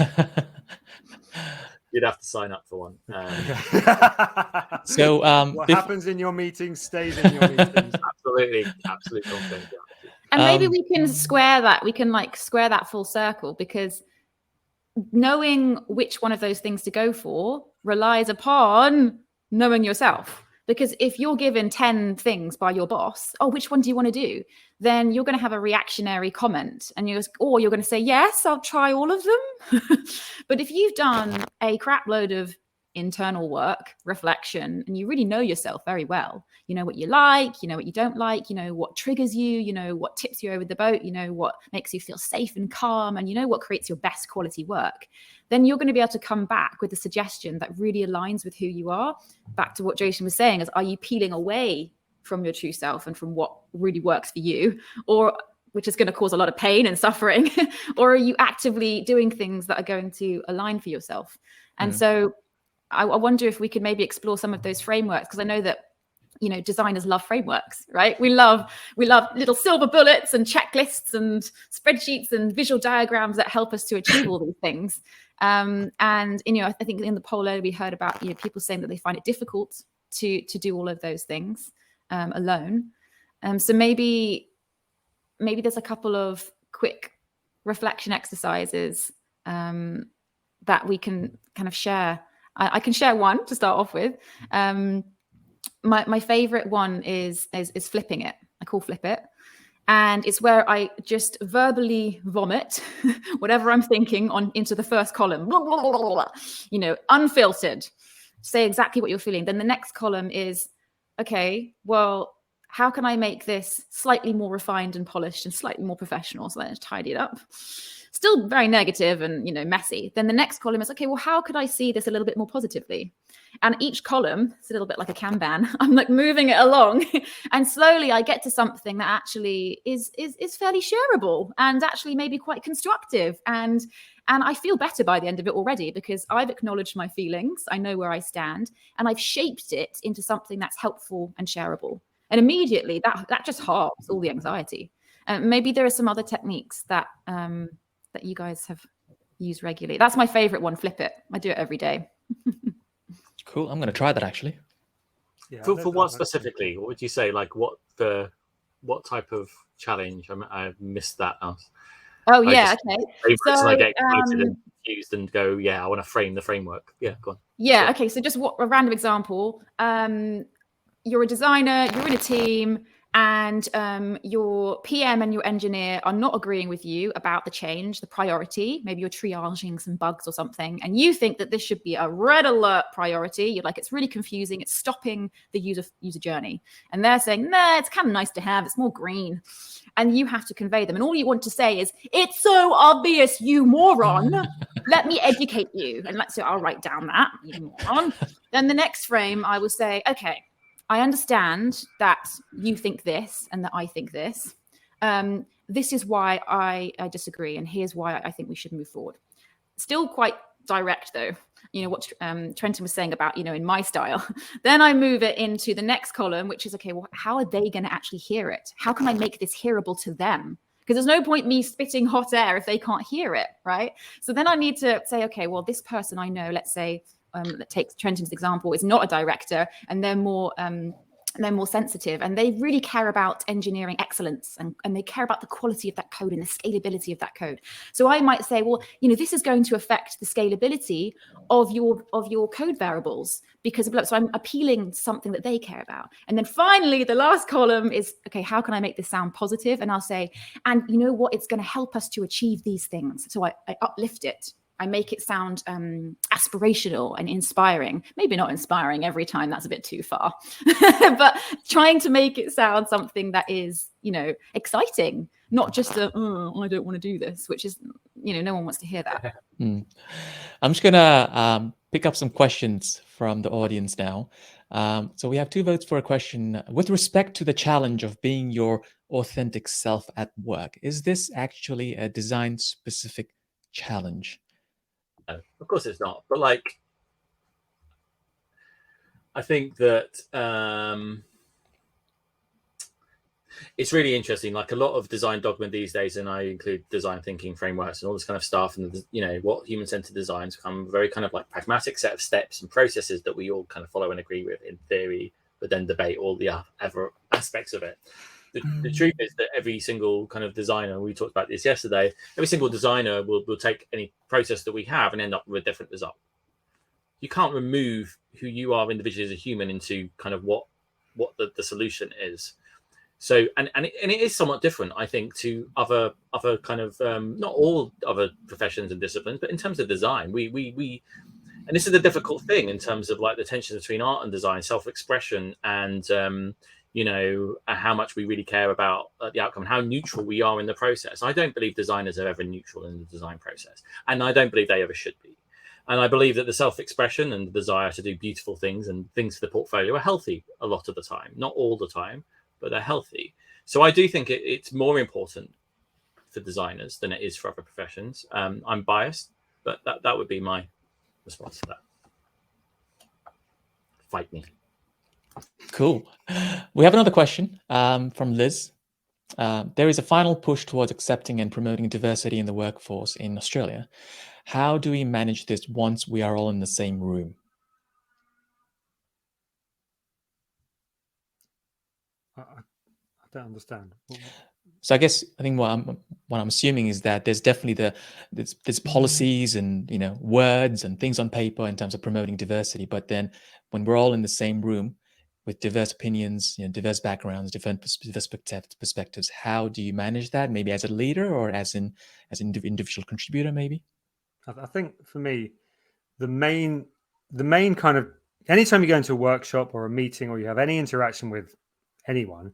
Speaker 3: You'd have to sign up for one.
Speaker 1: So
Speaker 3: what
Speaker 4: happens in your meetings stays in your meetings.
Speaker 3: Absolutely confidential.
Speaker 2: And maybe we can square that. We can square that full circle, because knowing which one of those things to go for relies upon knowing yourself. Because if you're given 10 things by your boss, which one do you want to do? Then you're going to have a reactionary comment, and you're going to say, yes, I'll try all of them. But if you've done a crap load of internal work, reflection, and you really know yourself very well, you know what you like, you know what you don't like, you know what triggers you, you know what tips you over the boat, you know what makes you feel safe and calm, and you know what creates your best quality work, then you're going to be able to come back with a suggestion that really aligns with who you are. Back to what Jason was saying, is, are you peeling away from your true self and from what really works for you, or which is going to cause a lot of pain and suffering, or are you actively doing things that are going to align for yourself? And so I wonder if we could maybe explore some of those frameworks, because I know that designers love frameworks, right? We love little silver bullets and checklists and spreadsheets and visual diagrams that help us to achieve all these things. And I think in the poll earlier we heard about people saying that they find it difficult to do all of those things alone. So maybe there's a couple of quick reflection exercises that we can kind of share. I can share one to start off with. My favorite one is flipping it. I call flip it. And it's where I just verbally vomit whatever I'm thinking into the first column, blah, blah, blah, blah, blah. Unfiltered. Say exactly what you're feeling. Then the next column is, okay, well, how can I make this slightly more refined and polished and slightly more professional? So let's tidy it up. still very negative and, you know, messy. Then the next column is, okay, well, how could I see this a little bit more positively? And each column, it's a little bit like a Kanban. I'm like moving it along, and slowly I get to something that actually is fairly shareable and actually maybe quite constructive. And I feel better by the end of it already, because I've acknowledged my feelings, I know where I stand, and I've shaped it into something that's helpful and shareable. And immediately that just halves all the anxiety. Maybe there are some other techniques that that you guys have used regularly. That's my favorite one, flip it. I do it every day.
Speaker 1: Cool. I'm going to try that actually.
Speaker 4: Yeah,
Speaker 3: For what specifically? What would you say? Like what type of challenge? I missed that.
Speaker 2: Oh yeah, okay.
Speaker 3: So I get excited and confused and go, yeah, I want to frame the framework. Yeah, go on.
Speaker 2: Yeah, okay. So just a random example. You're a designer, you're in a team, and your PM and your engineer are not agreeing with you about the change, the priority. Maybe you're triaging some bugs or something, and you think that this should be a red alert priority. You're like, it's really confusing. It's stopping the user journey. And they're saying, nah, it's kind of nice to have. It's more green. And you have to convey them. And all you want to say is, it's so obvious, you moron. Let me educate you. And so I'll write down that, you moron. Then the next frame, I will say, okay, I understand that you think this and that I think this. This is why I disagree, and here's why I think we should move forward. Still quite direct, though. You know what Trenton was saying about, you know, in my style. Then I move it into the next column, which is, okay, well, how are they going to actually hear it? How can I make this hearable to them? Because there's no point me spitting hot air if they can't hear it, right? So then I need to say, okay, well, this person I know, let's say, that takes Trenton's example, is not a director, and they're more sensitive, and they really care about engineering excellence, and they care about the quality of that code and the scalability of that code. So I might say, well, you know, this is going to affect the scalability of your code variables, because so I'm appealing to something that they care about. And then finally, the last column is, okay, how can I make this sound positive? And I'll say, and you know what, it's going to help us to achieve these things. So I uplift it. I make it sound aspirational and inspiring. Maybe not inspiring every time, that's a bit too far, but trying to make it sound something that is, you know, exciting, not just I don't want to do this, which is, you know, no one wants to hear that.
Speaker 1: I'm just going to pick up some questions from the audience now. So we have 2 votes for a question. With respect to the challenge of being your authentic self at work, is this actually a design-specific challenge?
Speaker 3: No, of course it's not. But like, I think that it's really interesting. Like a lot of design dogma these days, and I include design thinking frameworks and all this kind of stuff. And you know what, human-centered designs become a very kind of like pragmatic set of steps and processes that we all kind of follow and agree with in theory, but then debate all the other aspects of it. The truth is that every single kind of designer, we talked about this yesterday, every single designer will take any process that we have and end up with a different result. You can't remove who you are individually as a human into kind of what the solution is. So, and it is somewhat different, I think, to other kind of, not all other professions and disciplines, but in terms of design, we and this is the difficult thing in terms of like the tension between art and design, self-expression, and you know, how much we really care about the outcome and how neutral we are in the process. I don't believe designers are ever neutral in the design process, and I don't believe they ever should be. And I believe that the self-expression and the desire to do beautiful things and things for the portfolio are healthy a lot of the time, not all the time, but they're healthy. So I do think it's more important for designers than it is for other professions. I'm biased, but that would be my response to that. Fight me.
Speaker 1: Cool. We have another question from Liz. There is a final push towards accepting and promoting diversity in the workforce in Australia. How do we manage this once we are all in the same room?
Speaker 4: I don't understand.
Speaker 1: So I think what I'm assuming is that there's definitely there's policies and, you know, words and things on paper in terms of promoting diversity, but then when we're all in the same room with diverse opinions, you know, diverse backgrounds, different perspectives, how do you manage that? Maybe as a leader or as an individual contributor, maybe?
Speaker 4: I think for me, the main kind of, anytime you go into a workshop or a meeting or you have any interaction with anyone,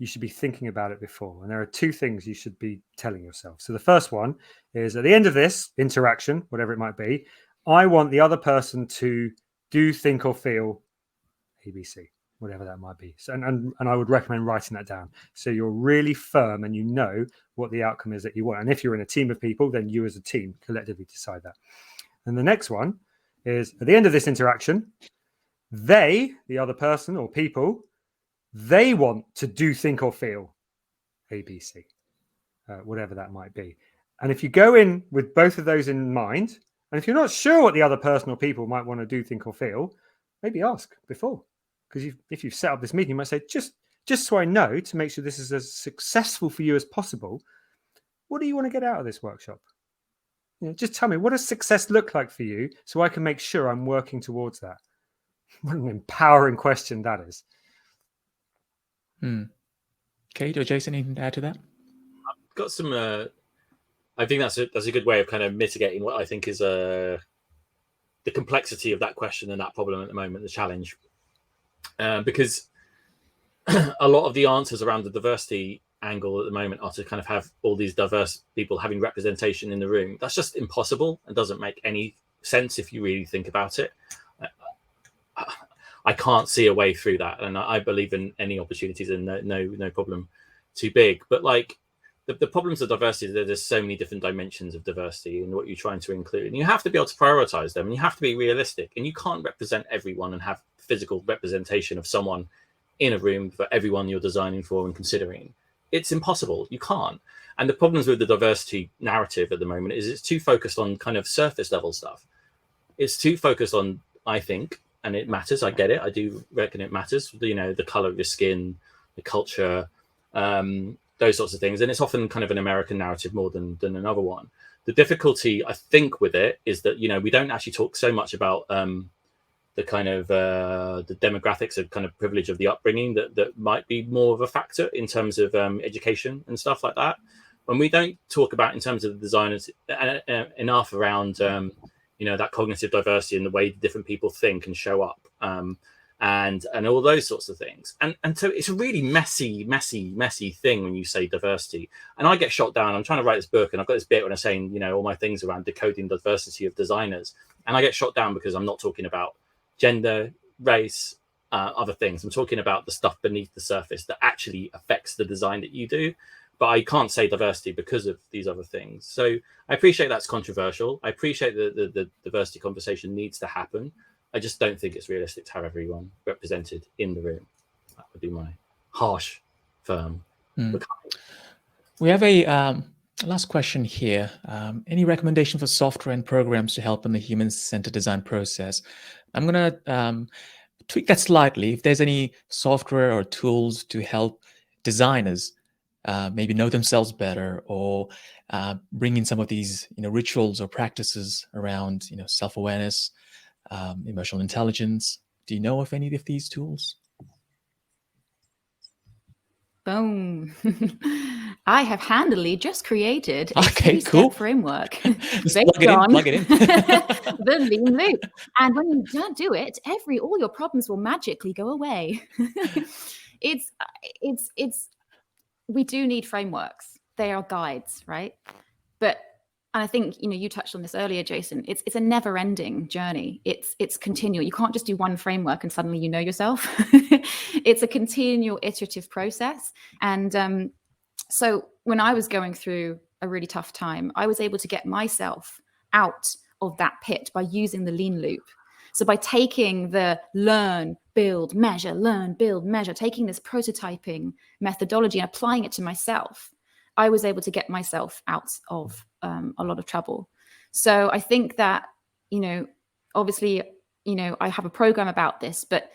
Speaker 4: you should be thinking about it before. And there are two things you should be telling yourself. So the first one is, at the end of this interaction, whatever it might be, I want the other person to do, think, or feel ABC, whatever that might be. So, and I would recommend writing that down, so you're really firm and you know what the outcome is that you want. And if you're in a team of people, then you as a team collectively decide that. And the next one is, at the end of this interaction, they, the other person or people, they want to do, think, or feel ABC, whatever that might be. And if you go in with both of those in mind, and if you're not sure what the other person or people might want to do, think, or feel, maybe ask before. Because if you've set up this meeting, you might say, just so I know, to make sure this is as successful for you as possible, what do you want to get out of this workshop? Just tell me, what does success look like for you, so I can make sure I'm working towards that? What an empowering question that is.
Speaker 1: Kate or Jason, anything to add to that?
Speaker 3: I've got some. I think that's a good way of kind of mitigating what I think is the complexity of that question and that problem at the moment, the challenge, because a lot of the answers around the diversity angle at the moment are to kind of have all these diverse people having representation in the room. That's just impossible and doesn't make any sense if you really think about it. I can't see a way through that, and I believe in any opportunities and no problem too big. But like the problems of diversity, there's so many different dimensions of diversity and what you're trying to include, and you have to be able to prioritize them, and you have to be realistic, and you can't represent everyone and have physical representation of someone in a room for everyone you're designing for and considering. It's impossible. You can't. And the problems with the diversity narrative at the moment is it's too focused on kind of surface level stuff. It's too focused on, I think, and it matters. I get it. I do reckon it matters. The color of your skin, the culture, those sorts of things. And it's often kind of an American narrative more than another one. The difficulty, I think, with it is that, we don't actually talk so much about the kind of the demographics of kind of privilege of the upbringing that might be more of a factor in terms of education and stuff like that. When we don't talk about in terms of the designers enough around that cognitive diversity and the way different people think and show up, and all those sorts of things. And so it's a really messy thing when you say diversity. And I get shot down. I'm trying to write this book, and I've got this bit when I'm saying, all my things around decoding diversity of designers. And I get shot down because I'm not talking about gender, race, other things. I'm talking about the stuff beneath the surface that actually affects the design that you do. But I can't say diversity because of these other things. So I appreciate that's controversial. I appreciate that the diversity conversation needs to happen. I just don't think it's realistic to have everyone represented in the room. That would be my harsh, firm.
Speaker 1: We have a last question here. Any recommendation for software and programs to help in the human-centered design process? I'm going to tweak that slightly. If there's any software or tools to help designers maybe know themselves better, or bring in some of these rituals or practices around self-awareness, emotional intelligence. Do you know of any of these tools?
Speaker 2: Boom. I have handily just created a
Speaker 1: Okay,
Speaker 2: three-step
Speaker 1: cool.
Speaker 2: framework
Speaker 1: Just
Speaker 2: based on
Speaker 1: plug it in.
Speaker 2: the lean loop. And when you don't do it, all your problems will magically go away. We do need frameworks. They are guides, right? But I think you touched on this earlier, Jason. It's a never-ending journey. It's continual. You can't just do one framework and suddenly you know yourself. It's a continual iterative process. And so when I was going through a really tough time, I was able to get myself out of that pit by using the lean loop. So by taking the learn, build, measure, taking this prototyping methodology and applying it to myself, I was able to get myself out of a lot of trouble. So I think that, obviously, I have a program about this, but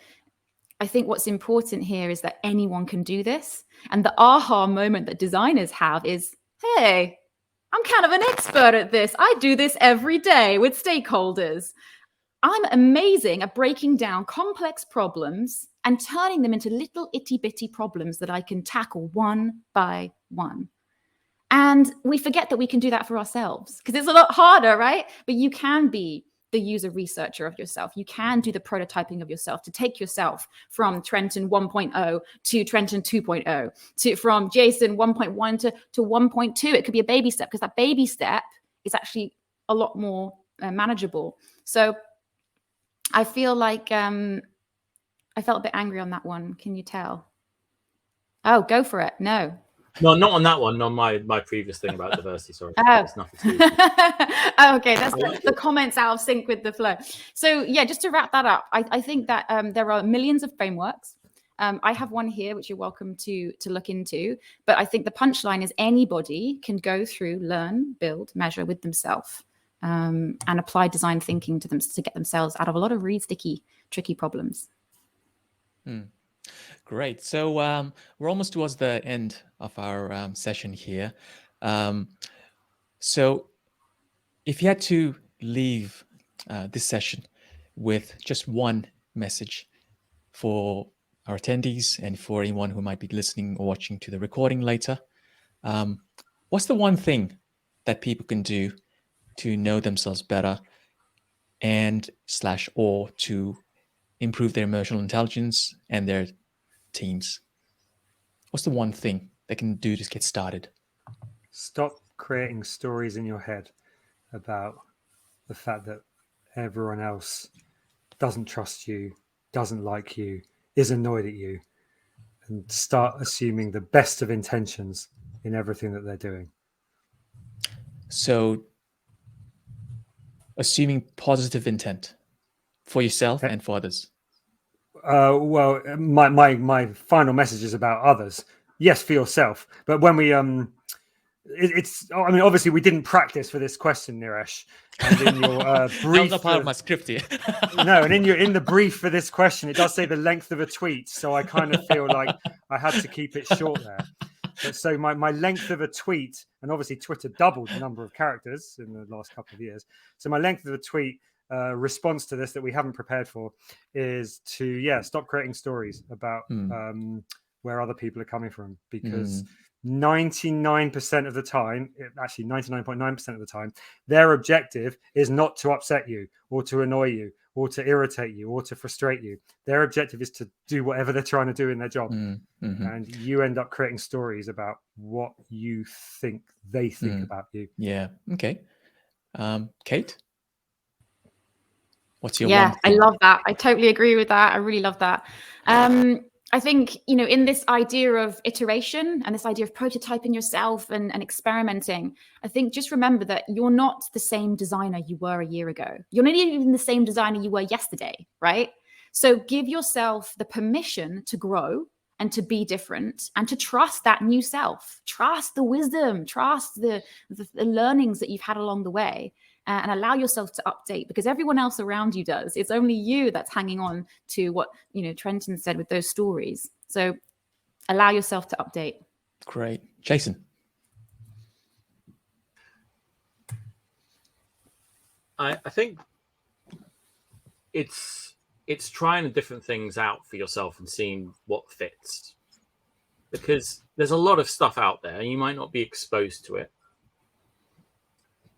Speaker 2: I think what's important here is that anyone can do this. And the aha moment that designers have is, hey, I'm kind of an expert at this. I do this every day with stakeholders. I'm amazing at breaking down complex problems and turning them into little itty-bitty problems that I can tackle one by one. And we forget that we can do that for ourselves because it's a lot harder, right? But you can be the user researcher of yourself. You can do the prototyping of yourself to take yourself from Trenton 1.0 to Trenton 2.0 to from Jason 1.1 to 1.2. It could be a baby step, because that baby step is actually a lot more manageable. So I feel like I felt a bit angry on that one. Can you tell? Oh, go for it. No,
Speaker 3: not on that one. On my previous thing about diversity. Sorry,
Speaker 2: oh.
Speaker 3: it's nothing to do with
Speaker 2: Oh, okay, that's the comments out of sync with the flow. So yeah, just to wrap that up, I think that there are millions of frameworks. I have one here which you're welcome to look into, but I think the punchline is anybody can go through, learn, build, measure with themselves, and apply design thinking to them to get themselves out of a lot of really sticky, tricky problems.
Speaker 1: Great. So we're almost towards the end of our session here. So if you had to leave this session with just one message for our attendees and for anyone who might be listening or watching to the recording later, what's the one thing that people can do to know themselves better and or to improve their emotional intelligence and their teams? What's the one thing they can do to get started?
Speaker 4: Stop creating stories in your head about the fact that everyone else doesn't trust you, doesn't like you, is annoyed at you, and start assuming the best of intentions in everything that they're doing.
Speaker 1: So assuming positive intent for yourself and for others.
Speaker 4: Well, my final message is about others. Yes, for yourself. But when we it's I mean, obviously we didn't practice for this question, Nirish. And in your brief,
Speaker 1: that was a part of my script here.
Speaker 4: No, and in the brief for this question, it does say the length of a tweet. So I kind of feel like I had to keep it short there. But so my length of a tweet, and obviously Twitter doubled the number of characters in the last couple of years. So my length of a tweet response to this that we haven't prepared for is to stop creating stories about where other people are coming from, because 99% of the time, actually 99.9% of the time, their objective is not to upset you or to annoy you or to irritate you or to frustrate you. Their objective is to do whatever they're trying to do in their job. And you end up creating stories about what you think they think about you.
Speaker 1: Yeah. Okay. Kate? What's your
Speaker 2: one
Speaker 1: thing?
Speaker 2: I love that. I totally agree with that. I really love that. I think, in this idea of iteration and this idea of prototyping yourself and experimenting, I think just remember that you're not the same designer you were a year ago. You're not even the same designer you were yesterday, right? So give yourself the permission to grow and to be different and to trust that new self. Trust the wisdom, trust the learnings that you've had along the way. And allow yourself to update, because everyone else around you does. It's only you that's hanging on to what Trenton said with those stories. So allow yourself to update.
Speaker 1: Great. Jason?
Speaker 3: I think it's trying different things out for yourself and seeing what fits, because there's a lot of stuff out there and you might not be exposed to it.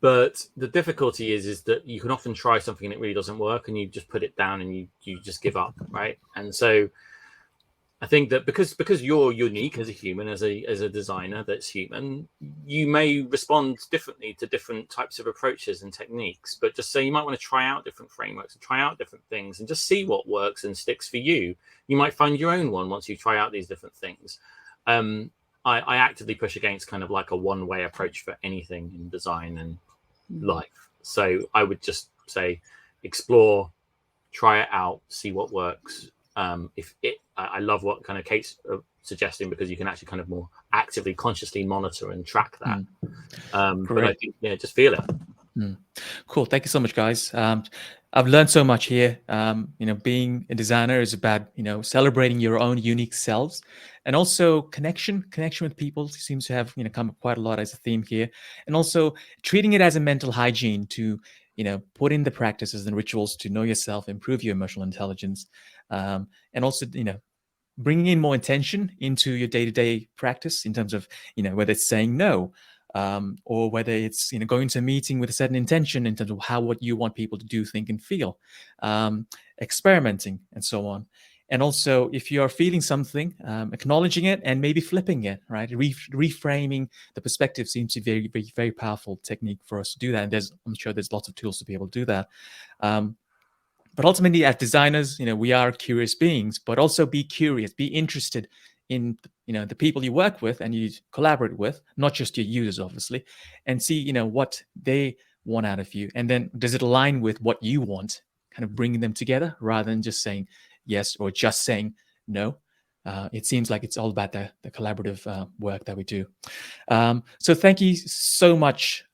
Speaker 3: But the difficulty is that you can often try something and it really doesn't work, and you just put it down and you just give up, right? And so I think that because you're unique as a human, as a designer that's human, you may respond differently to different types of approaches and techniques. But just say you might want to try out different frameworks and try out different things and just see what works and sticks for you. You might find your own one once you try out these different things. I actively push against kind of like a one-way approach for anything in design and life. So I would just say explore, try it out, see what works. I love what kind of Kate's suggesting, because you can actually kind of more actively, consciously monitor and track that. But I think, just feel it.
Speaker 1: Cool. Thank you so much, guys. I've learned so much here. Being a designer is about, celebrating your own unique selves, and also connection with people seems to have, come up quite a lot as a theme here. And also treating it as a mental hygiene to, put in the practices and rituals to know yourself, improve your emotional intelligence, and also, bringing in more intention into your day-to-day practice in terms of, whether it's saying no, or whether it's going to a meeting with a certain intention in terms of what you want people to do, think, and feel, experimenting, and so on. And also, if you are feeling something, acknowledging it and maybe flipping it, right? Reframing the perspective seems to be very, very, very powerful technique for us to do that. And I'm sure there's lots of tools to be able to do that. But ultimately, as designers, we are curious beings, but also be curious, be interested in, the people you work with and you collaborate with, not just your users, obviously, and see, what they want out of you. And then does it align with what you want, kind of bringing them together rather than just saying yes or just saying no. It seems like it's all about the collaborative work that we do. So thank you so much,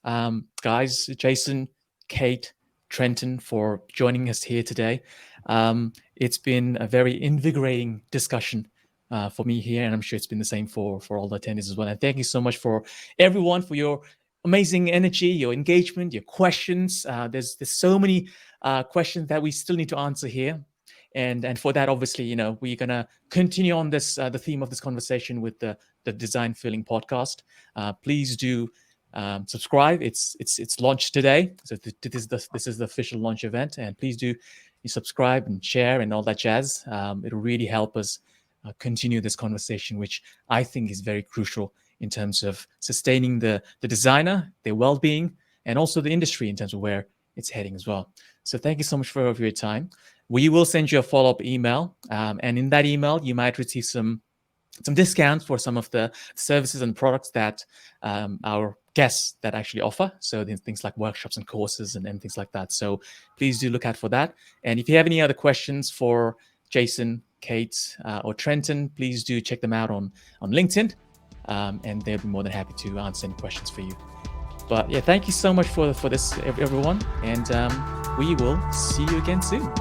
Speaker 1: guys, Jason, Kate, Trenton, for joining us here today. It's been a very invigorating discussion for me here, and I'm sure it's been the same for all the attendees as well. And thank you so much for everyone for your amazing energy, your engagement, your questions. There's so many questions that we still need to answer here. And for that, obviously, we're going to continue on this, the theme of this conversation with the Design Feeling podcast. Please do subscribe. It's launched today. So this is the official launch event. And please do subscribe and share and all that jazz. It'll really help us continue this conversation, which I think is very crucial in terms of sustaining the designer, their well-being, and also the industry in terms of where it's heading as well. So thank you so much for your time. We will send you a follow-up email, and in that email, you might receive some discounts for some of the services and products that our guests that actually offer. So things like workshops and courses and things like that. So please do look out for that. And if you have any other questions for Jason, Kate, or Trenton, please do check them out on LinkedIn, and they'll be more than happy to answer any questions for you. But yeah, thank you so much for this, everyone, and we will see you again soon.